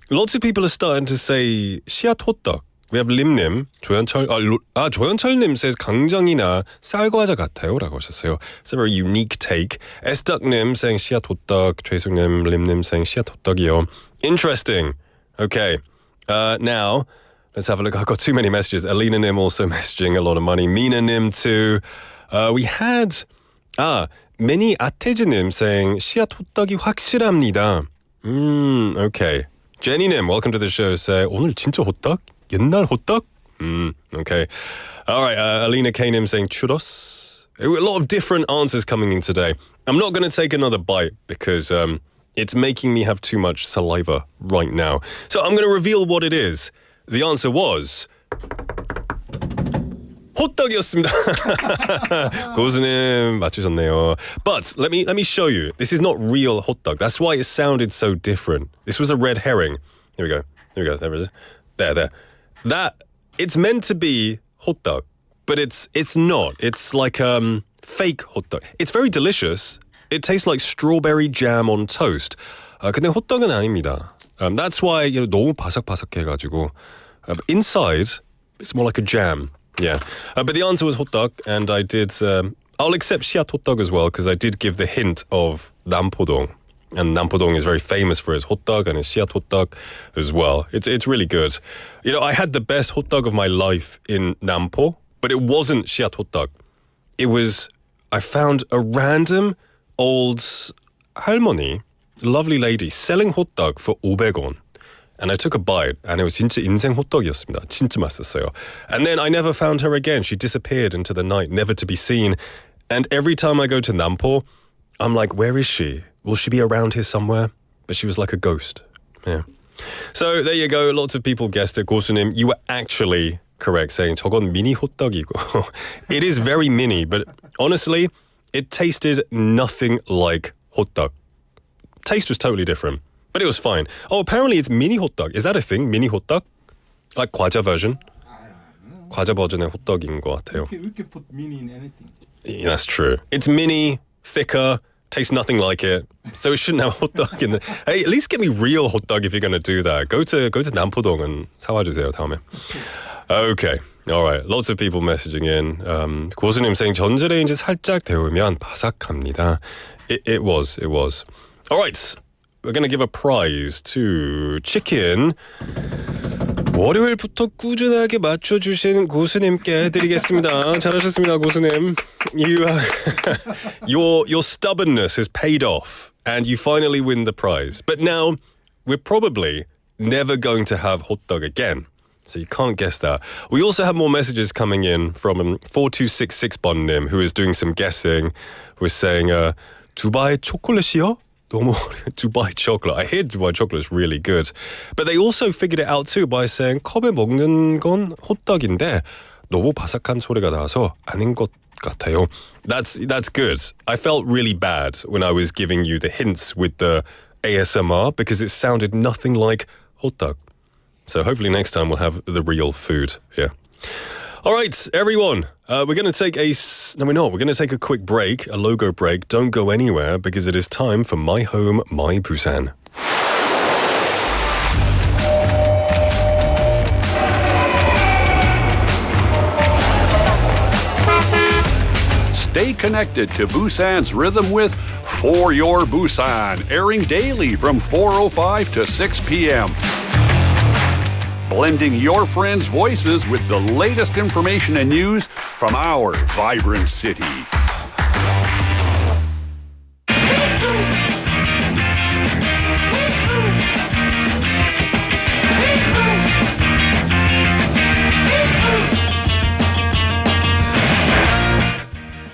Lots of people are starting to say 씨앗 호떡. We have 림님, 조현철님 says 강정이나 쌀과자 같아요 라고 하셨어요. It's a very unique take. Sduck님 saying 씨앗 호떡, 최승님, 림님 saying 씨앗 호떡이요. Interesting. Okay. Now, let's have a look. I've got too many messages. Alina-nim also messaging a lot of money. Mina-nim too. We had, Mini 아테즈님 saying 씨앗 호떡이 확실합니다. Okay. Jenny-nim, welcome to the show. Say, 오늘 진짜 호떡? 옛날 호떡? Okay. All right, Alina K-nim saying churros. A lot of different answers coming in today. I'm not going to take another bite because it's making me have too much saliva right now. So I'm going to reveal what it is. The answer was 호떡이었습니다. 고수님 맞추셨네요. But let me show you. This is not real 호떡. That's why it sounded so different. This was a red herring. Here we go. There it is. There. That it's meant to be 호떡, but it's not. It's like fake 호떡. It's very delicious. It tastes like strawberry jam on toast. 근데 호떡은 아닙니다. That's why 너무 바삭바삭해가지고 inside it's more like a jam. Yeah, but the answer was 호떡, and I did. I'll accept 씨앗 호떡 as well because I did give the hint of 남포동. And Nampodong is very famous for its hotdog and its 씨앗 hotdog as well. It's really good. I had the best hotdog of my life in Nampo, but it wasn't 씨앗 hotdog. I found a random old 할머니, lovely lady, selling hotdog for 500원. And I took a bite, and it was 진짜 인생 호떡이었습니다. 진짜 맛있었어요. And then I never found her again. She disappeared into the night, never to be seen. And every time I go to Nampo, I'm like, where is she? Will she be around here somewhere? But she was like a ghost. Yeah. So there you go. Lots of people guessed it. 고수님, you were actually correct saying 저건 미니 호떡이고. It is very mini, but honestly, it tasted nothing like 호떡. Taste was totally different, but it was fine. Oh, apparently it's mini 호떡. Is that a thing? Mini 호떡? Like 과자 version? 과자 버전의 호떡인 것 같아요. We can put mini in anything. Yeah, that's true. It's mini, thicker, tastes nothing like it. So it shouldn't have hotdog in there. Hey, at least get me real hotdog if you're going to do that. Go to 남포동 and 사와주세요, 다음에. Okay. All right. Lots of people messaging in. 고수님 saying 전자레인지 살짝 데우면 바삭합니다. It was. All right. We're going to give a prize to Chicken. 월요일부터 꾸준하게 맞춰주신 고수님께 드리겠습니다. 잘하셨습니다, 고수님. Your stubbornness has paid off, and you finally win the prize. But now, we're probably never going to have hotdog again. So you can't guess that. We also have more messages coming in from 4266번님, who is doing some guessing. We're saying, 두바이 초콜릿이요? 너무 Dubai chocolate. I hear Dubai chocolate is really good. But they also figured it out too by saying 컵에 먹는 건 호떡인데 너무 바삭한 소리가 나서 아닌 것 같아요. That's good. I felt really bad when I was giving you the hints with the ASMR because it sounded nothing like 호떡. So hopefully next time we'll have the real food. Yeah. All right, everyone. We're going to take No, we're not. We're going to take a quick break, a logo break. Don't go anywhere because it is time for My Home, My Busan. Stay connected to Busan's rhythm with For Your Busan, airing daily from 4:05 to 6 p.m. Blending your friends' voices with the latest information and news from our vibrant city.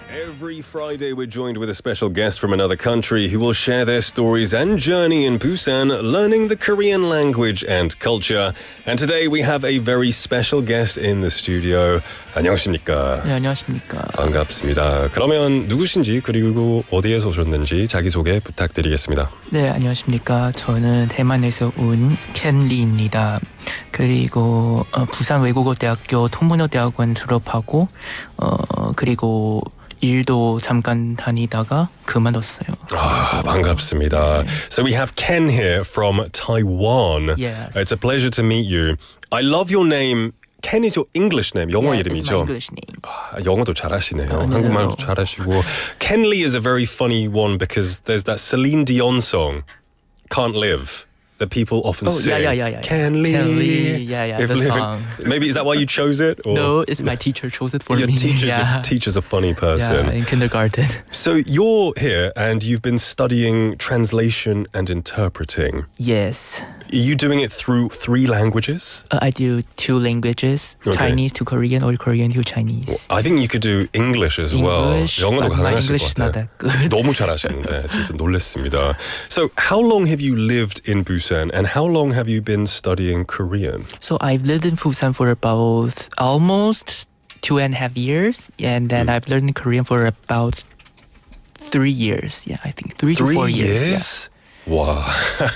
Every Every Friday, we're joined with a special guest from another country who will share their stories and journey in Busan, learning the Korean language and culture. And today we have a very special guest in the studio. 안녕하십니까? 네, 안녕하십니까? 반갑습니다. 그러면 누구신지 그리고 어디에서 오셨는지 자기소개 부탁드리겠습니다. 네, 안녕하십니까? 저는 대만에서 온 켄리입니다. 그리고 부산 외국어대학교 통문어대학원 졸업하고 그리고 일도 잠깐 다니다가 그만뒀어요. 아, 반갑습니다. So we have Ken here from Taiwan. Yes. It's a pleasure to meet you. I love your name. Ken is your English name, 영어 Yeah, 이름이죠? it's my English name. 아, 영어도 잘하시네요. 한국말도 잘하시고. Ken Lee is a very funny one because there's that Celine Dion song, Can't Live, that people often sing. Yeah. Ken Lee. Ken Lee, yeah, If the living- song. Maybe is that why you chose it? Or? No, it's my teacher chose it for Your me. teacher's a funny person. Yeah, in kindergarten. So you're here and you've been studying translation and interpreting. Yes. Are you doing it through 3 languages? I do 2 languages, Okay. Chinese to Korean or Korean to Chinese. I think you could do English as English, well. 영어도 but my 가능하실 English 것 is not 같아요. that good. 너무 잘하시는데 진짜 놀랐습니다. So how long have you lived in Busan and how long have you been studying Korean? So I've lived in Busan for about almost 2.5 years, and then I've learned Korean for about 3 years. Yeah, I think 3 to 4 years. Yeah. Wow,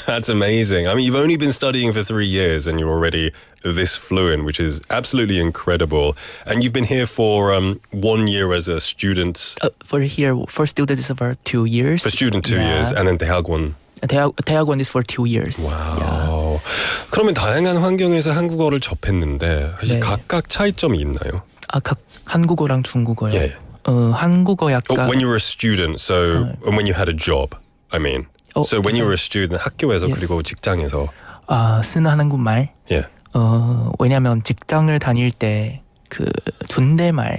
that's amazing. I mean, you've only been studying for 3 years and you're already this fluent, which is absolutely incredible. And you've been here for 1 year as a student. For students, it's about 2 years. For student 2 years, and then 대학원. 대학원 is for 2 years. 와우. 그러면 다양한 환경에서 한국어를 접했는데 사실 네. 각각 차이점이 있나요? 각 한국어랑 중국어요. 예. 한국어 약간 When you were a student, so and when you had a job, I mean. So when you were a student, 학교에서 Yes. 그리고 직장에서. 쓰는 한국말. 예. 왜냐면 직장을 다닐 때 그 존댓말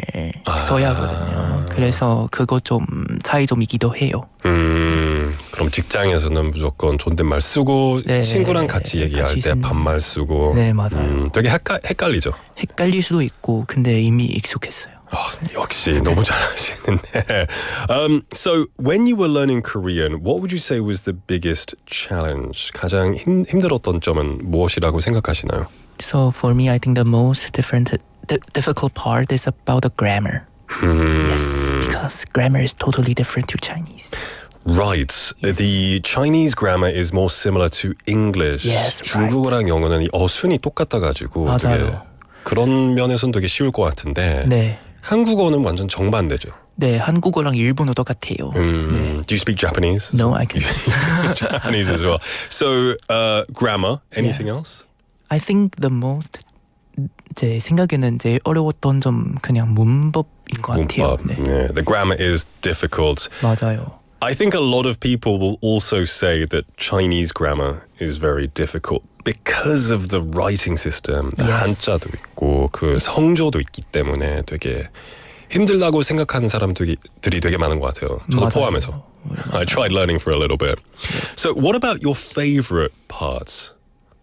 써야 하거든요. 그래서 그거 좀 차이점이기도 해요. 그럼 직장에서는 무조건 존댓말 쓰고 네, 친구랑 같이 얘기할 같이 때 반말 쓰고. 네, 맞아요. 되게 헷갈리죠. 헷갈릴 수도 있고 근데 이미 익숙했어요. 역시 너무 잘하시는데. So when you were learning Korean, what would you say was the biggest challenge? 가장 힘들었던 점은 무엇이라고 생각하시나요? So for me, I think the most difficult part is about the grammar. Yes, because grammar is totally different to Chinese. Right. The Chinese grammar is more similar to English. Yes, 중국어랑 영어는 이 어순이 똑같아가지고 되게 맞아요. 그런 면에서는 되게 쉬울 것 같은데 네. 한국어는 완전 정반대죠. 네, 한국어랑 일본어 똑같아요. 네. Do you speak Japanese? No, I can't. Japanese as well. So grammar, anything else? I think the most 제 생각에는 제일 어려웠던 점 그냥 문법인 것 같아요. 문법. Yeah, the grammar is difficult. 맞아요. I think a lot of people will also say that Chinese grammar is very difficult because of the writing system. 한자도 있고 그 성조도 있기 때문에 되게 힘들다고 생각하는 사람들이 되게 많은 것 같아요. 저도 맞아요. 포함해서. I tried learning for a little bit. So what about your favorite parts?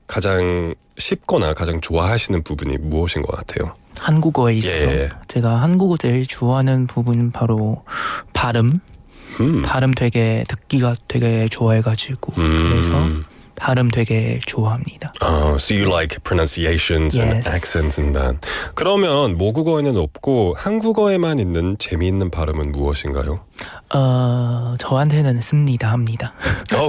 가장 쉽거나 가장 좋아하시는 부분이 무엇인 것 같아요? 한국어에 있어서 제가 한국어 제일 좋아하는 부분은 바로 발음. 발음 되게 듣기가 되게 좋아해가지고 그래서 발음 되게 좋아합니다. So you like pronunciations and accents and that. 그러면 모국어에는 없고 한국어에만 있는 재미있는 발음은 무엇인가요? 저한테는 씁니다 합니다.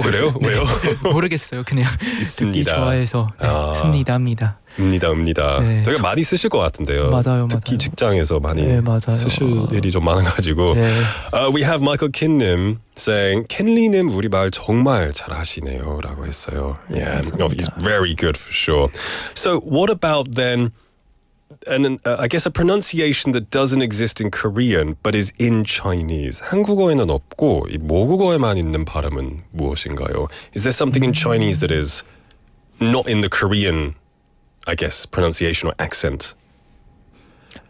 그래요? 왜요? 모르겠어요. 그냥 듣기 좋아해서 씁니다 합니다. 읍니다. 네. 되게 많이 쓰실 것 같은데요. 맞아요. 특히 직장에서 많이 네, 맞아요. 쓰실 일이 좀 많아가지고. 네. We have Michael Kin님 saying, 켄리님 우리말 정말 잘하시네요 라고 했어요. Yeah, no, he's very good for sure. So what about then, and I guess a pronunciation that doesn't exist in Korean but is in Chinese. 한국어에는 없고 이 모국어에만 있는 발음은 무엇인가요? Is there something in Chinese that is not in the Korean, I guess, pronunciation or accent?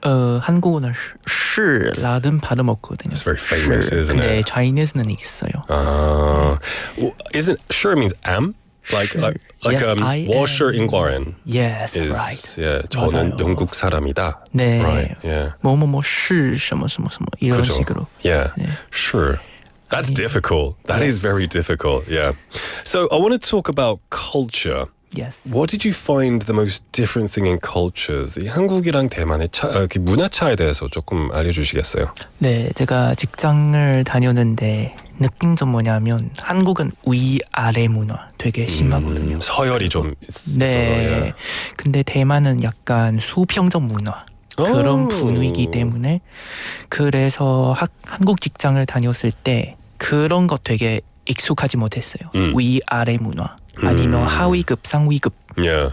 한국어는 시라는 발음 없거든요. It's very famous, isn't 근데 it? Chinese는 있어요. Isn't sure means am? Like Yes, washer in Guaren. Yes, is, right. Yeah, 저는 맞아요. 영국 사람이다. 네. Right. Yeah. 시什么什么什么 이런 그죠. 식으로. Yeah. Sure. That's difficult. That is very difficult. Yeah. So I want to talk about culture. Yes. What did you find the most different thing in cultures? 이 한국이랑 대만의 그 문화 차에 대해서 조금 알려주시겠어요? 네, 제가 직장을 다녔는데 느낀 점 뭐냐면 한국은 위아래 문화 되게 심하거든요. 서열이 좀 있어서. 네. 근데 대만은 약간 수평적 문화. 그런 분위기 때문에 그래서 한국 직장을 다녔을 때 그런 것 되게 익숙하지 못했어요. 위아래 문화 아니면 하위급 상위급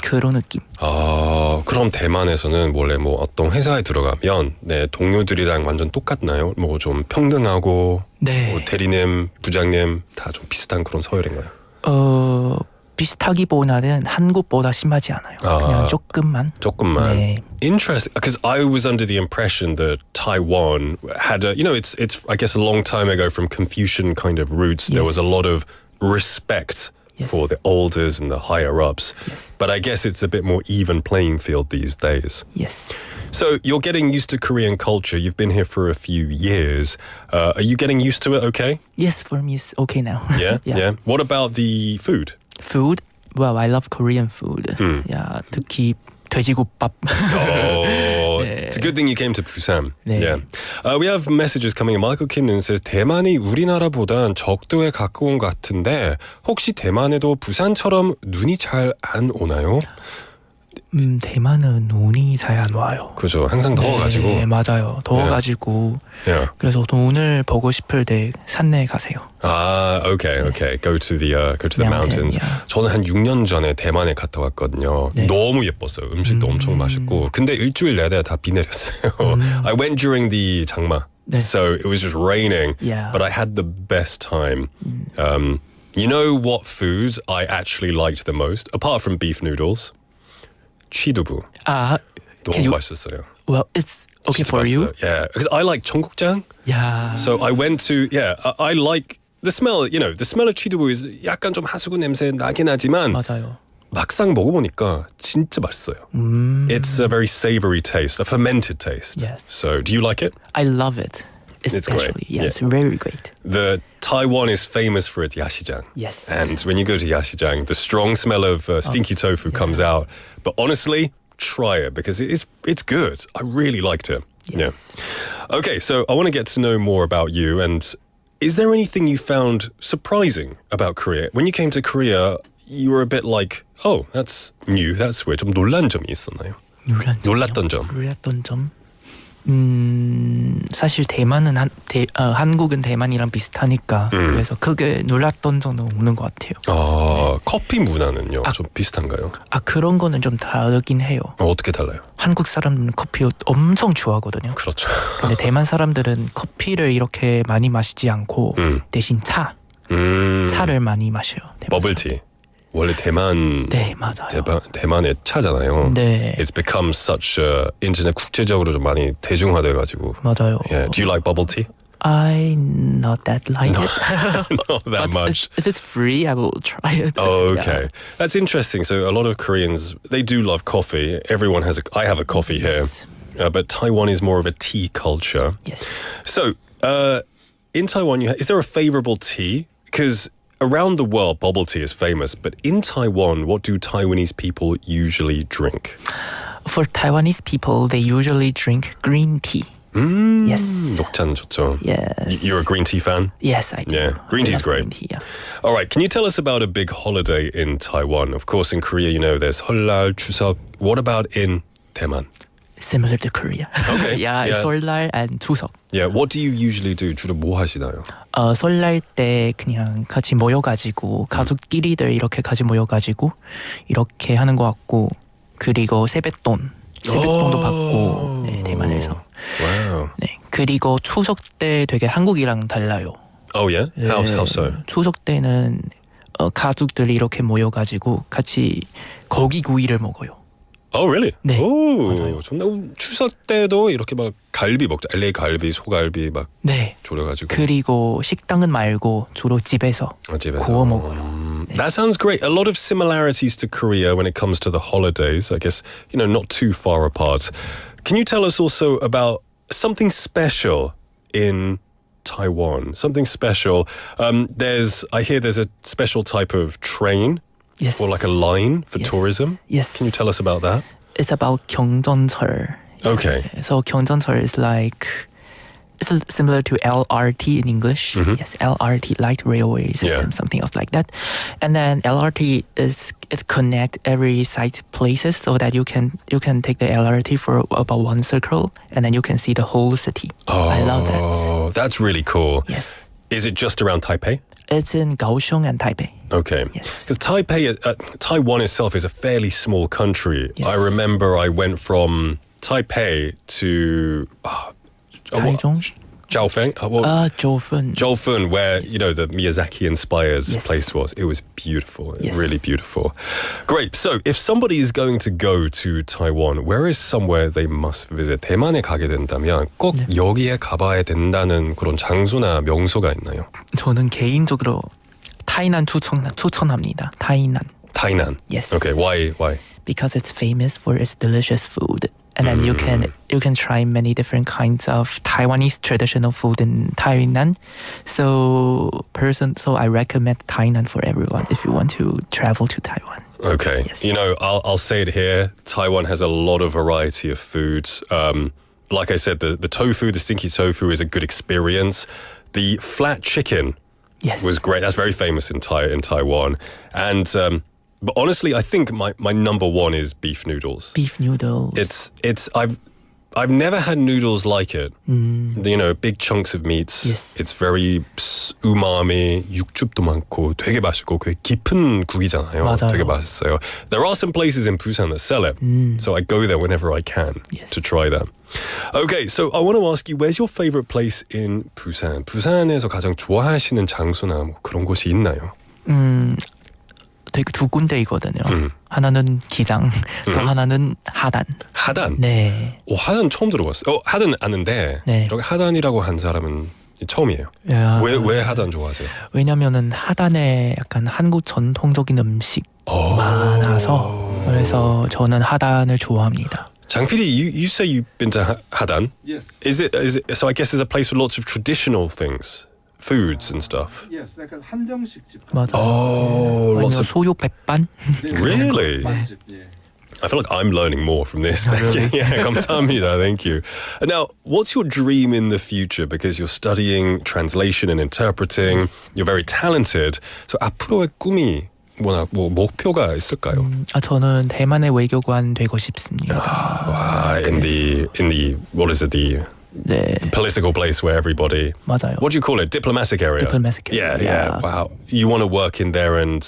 그런 느낌. 아 그럼 대만에서는 원래 뭐 어떤 회사에 들어가면 네 동료들이랑 완전 똑같나요? 뭐 좀 평등하고 네. 뭐 대리님, 부장님 다 좀 비슷한 그런 서열인가요? 비슷하기보다는 한국보다 심하지 않아요. 그냥 조금만. 네. Interesting, because I was under the impression that Taiwan had a, it's I guess a long time ago from Confucian kind of roots. There was a lot of respect for the elders and the higher ups. But I guess it's a bit more even playing field these days. Yes. So you're getting used to Korean culture. You've been here for a few years. Are you getting used to it okay? Yes, for me it's okay now. Yeah. What about the food? Food? Well, I love Korean food. Yeah, 특히 돼지국밥. It's a good thing you came to Busan. Yeah. We have messages coming in. Michael Kim says 대만이 우리나라보단 적도에 가까운 것 같은데 혹시 대만에도 부산처럼 눈이 잘 안 오나요? 대만은 눈이 잘 안 와요. 그죠. 항상 더워가지고. 네, 맞아요. 더워가지고. 그래서 눈을 보고 싶을 때 산에 가세요. 아, okay. Go to the mountains. 저는 한 6년 전에 대만에 갔다 왔거든요. 너무 예뻤어요. 음식도 엄청 맛있고. 근데 일주일 내내 다 비 내렸어요. I went during the 장마. So it was just raining. But I had the best time. You know what foods I actually liked the most? Apart from beef noodles. 취두부. 너무 맛있었어요. Well, it's okay for you. Yeah, because I like 청국장. Yeah. So I went to I like the smell. The smell of 취두부 is 약간 좀 하수구 냄새 나긴 하지만 맞아요. 막상 먹어보니까 진짜 맛있어요. It's a very savory taste, a fermented taste. Yes. So do you like it? I love it. Especially, yes, very great. The Taiwan is famous for its yashijang. Yes. And when you go to yashijang, the strong smell of stinky tofu comes out. But honestly, try it because it's good. I really liked it. Yes. Yeah. Okay, so I want to get to know more about you. And is there anything you found surprising about Korea? When you came to Korea, you were a bit like, oh, that's new, that's weird. 좀 놀란 점이 있었나요? 놀랐던 점. 놀랐던 점? 사실 대만은 한국은 대만이랑 비슷하니까 그래서 크게 놀랐던 점은 없는 것 같아요. 커피 문화는요? 좀 비슷한가요? 그런 거는 좀 다르긴 해요. 어떻게 달라요? 한국 사람들은 커피 엄청 좋아하거든요. 그렇죠. 근데 대만 사람들은 커피를 이렇게 많이 마시지 않고 대신 차를 많이 마셔요. 버블티. 원래 대만 네, 맞아요. 대만의 차잖아요. 네. It's become such 인터넷 국제적으로 좀 많이 대중화돼 가지고. 맞아요. Yeah. Do you like bubble tea? I not that like it. Not that much. If it's free, I will try it. Oh, okay. That's interesting. So a lot of Koreans, they do love coffee. Everyone has I have a coffee here. But Taiwan is more of a tea culture. Yes. So in Taiwan, is there a favorable tea? Because around the world, bubble tea is famous, but in Taiwan, what do Taiwanese people usually drink? For Taiwanese people, they usually drink green tea. Yes. 녹차는 좋죠. Yes. You're a green tea fan? Yes, I do. Yeah, green tea's great. Green tea, yeah. All right, can you tell us about a big holiday in Taiwan? Of course, in Korea, there's 설날, 추석. What about in Daeman? Similar to Korea. Okay. yeah, 설날 and 추석. Yeah, what do you usually do? 주로 뭐 하시나요? 설날 때 그냥 같이 모여가지고 가족끼리들 이렇게 같이 모여가지고 이렇게 하는 것 같고 그리고 세뱃돈도 받고 대만에서. Wow. 네, 그리고 추석 때 되게 한국이랑 달라요. Oh yeah? How so? 추석 때는 가족들이 이렇게 모여가지고 같이 고기구이를 먹어요. Oh really? 네. 오, 맞아요. 좋네. 추석 때도 이렇게 막 갈비 먹죠. LA 갈비, 소갈비 막 네. 졸여가지고. 그리고 식당은 말고 주로 집에서 구워 먹어요. That sounds great. A lot of similarities to Korea when it comes to the holidays. I guess, not too far apart. Can you tell us also about something special in Taiwan? Something special. I hear there's a special type of train. Yes. Or like a line for tourism. Yes. Can you tell us about that? It's about 경전철. Okay. So 경전철 is like it's similar to LRT in English. Yes, LRT, light railway system, something else like that. And then LRT it connect every site places so that you can take the LRT for about one circle and then you can see the whole city. I love that. Oh, that's really cool. Yes. Is it just around Taipei? It's in Kaohsiung and Taipei. Okay. Yes. Because Taiwan itself is a fairly small country. Yes. I remember I went from Taipei to Taichung? Jiaofeng. Jiaofeng, where the Miyazaki-inspired place was. It was beautiful, really beautiful. Great. So, if somebody is going to go to Taiwan, where is somewhere they must visit? 대만에 가게 된다면 꼭 여기에 가봐야 된다는 그런 장소나 명소가 있나요? 저는 개인적으로 타이난 추천합니다. 타이난. Yes. Okay. Why? Because it's famous for its delicious food. And then you can try many different kinds of Taiwanese traditional food in Tainan. So I recommend Tainan for everyone if you want to travel to Taiwan. Okay. Yes. I'll say it here. Taiwan has a lot of variety of foods. Like I said, the tofu, the stinky tofu is a good experience. The flat chicken was great. That's very famous in Taiwan. And but honestly, I think my number one is beef noodles. Beef noodles. I've never had noodles like it. Big chunks of meats. Yes. It's very umami. 육즙도 많고 되게 맛있고 되게 깊은 국이잖아요. 맞아요. 되게 맛있어요. There are some places in Busan that sell it. So I go there whenever I can to try that. Okay, so I want to ask you, where's your favorite place in Busan? 부산에서 가장 좋아하시는 장소나 뭐 그런 곳이 있나요? 되게 두 군데이거든요. 하나는 기장, 또 하나는 하단. 하단? 네. 하단 처음 들어봤어요. 하단 아는데 이렇게 하단이라고 한 사람은 처음이에요. 왜 하단 좋아하세요? 왜냐면은 하단에 약간 한국 전통적인 음식 많아서 그래서 저는 하단을 좋아합니다. 장 PD, you say you've been to 하단? Yes. Is it so? I guess there's a place with lots of traditional things. Foods and stuff. Yes, like 한정식 집. 맞아. Lots of 소유 백반. Really? I feel like I'm learning more from this. Yeah, 감사합니다. Thank you. Now, what's your dream in the future? Because you're studying translation and interpreting. You're very talented. So 앞으로의 꿈이 뭐 목표가 있을까요? 저는 대만의 외교관 되고 싶습니다. In the what is it, the political place where everybody. 맞아요. What do you call it? Diplomatic area. Diplomatic area. Yeah. Wow. You want to work in there and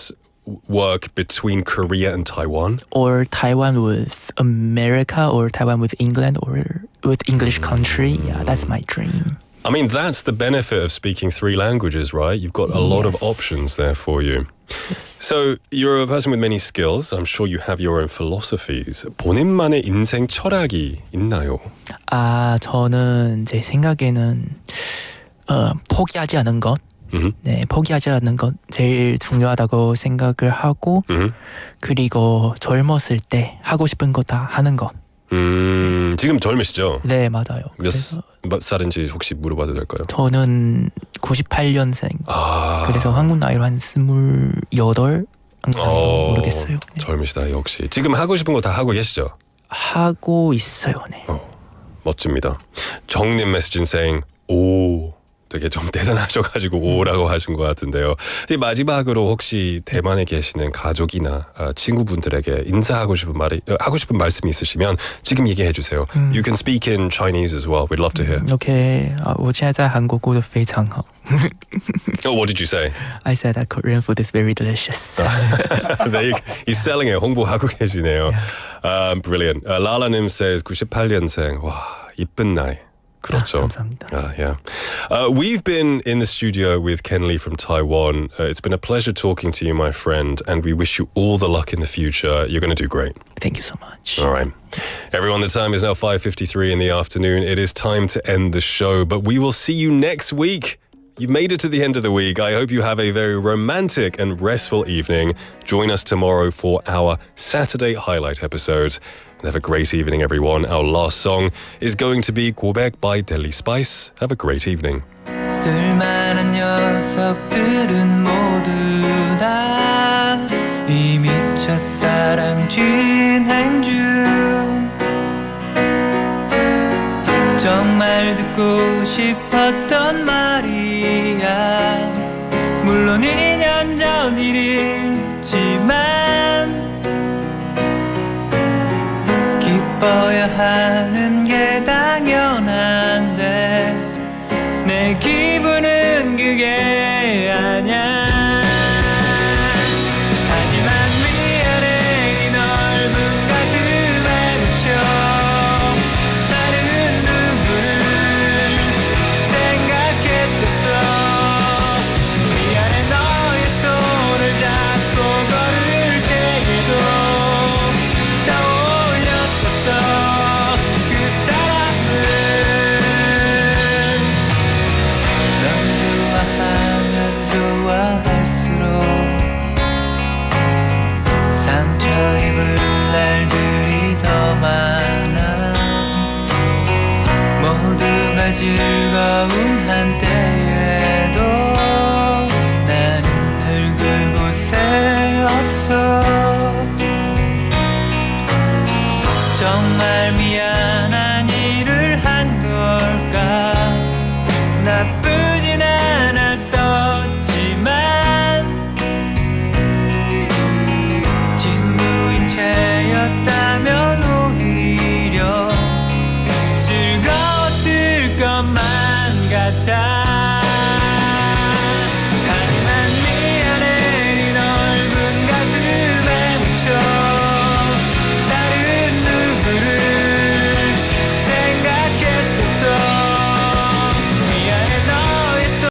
work between Korea and Taiwan? Or Taiwan with America, or Taiwan with England, or with English country. Yeah, that's my dream. I mean, that's the benefit of speaking 3 languages, right? You've got a lot of options there for you. Yes. So you're a person with many skills. I'm sure you have your own philosophies. 본인만의 인생 철학이 있나요? 저는 제 생각에는 포기하지 않은 것. 포기하지 않는 것 제일 중요하다고 생각을 하고 그리고 젊었을 때 하고 싶은 거 다 하는 것. 지금 젊으시죠? 네, 맞아요. 몇 살인지 혹시 물어봐도 될까요? 저는 98년생. 그래서 한국 나이로 한 28? 모르겠어요. 젊으시다, 역시. 지금 하고 싶은 거 다 하고 계시죠? 하고 있어요, 네. 멋집니다. 정님 메시지는 saying, 되게 좀 대단하셔가지고 오라고 하신 것 같은데요. 마지막으로 혹시 대만에 계시는 가족이나 친구분들에게 인사하고 싶은 하고 싶은 말씀이 있으시면 지금 얘기해 주세요. You can speak in Chinese as well. We'd love to hear. Okay. 我现在在韩国过得非常好. What did you say? I said that Korean food is very delicious. He's selling it. 홍보하고 계시네요. Brilliant. 라라님 says 98년생. 와, 이쁜 나이. 그렇죠. 감사합니다. Yeah. We've been in the studio with Ken Lee from Taiwan. It's been a pleasure talking to you, my friend, and we wish you all the luck in the future. You're going to do great. Thank you so much. All right. Everyone, the time is now 5:53 in the afternoon. It is time to end the show, but we will see you next week. You've made it to the end of the week. I hope you have a very romantic and restful evening. Join us tomorrow for our Saturday highlight episode. And have a great evening, everyone. Our last song is going to be 고백 by Deli Spice. Have a great evening. 쓸만한 녀석들은 모두 다 이미 첫사랑 진행 중 정말 듣고 싶었던 말이야 물론 2년 전 일이지만 기뻐야 하는 게 당연한데 내 기분은 그게 아냐 하지만 미안해 이 넓은 가슴에 묻혀 다른 누구를 생각했었어 미안해 너의 손을 잡고 걸을 때에도 떠올렸었어 그 사람을 넌 좋아하면 좋아할수록 상처 입을 날들이 더 많아 모두가 즐거운 한때에도 나는 늘 그곳에 없어 정말 미안한 일을 한 걸까 나쁘진 않았었지만 친구인 채였다면 오히려 즐거웠을 것만 같아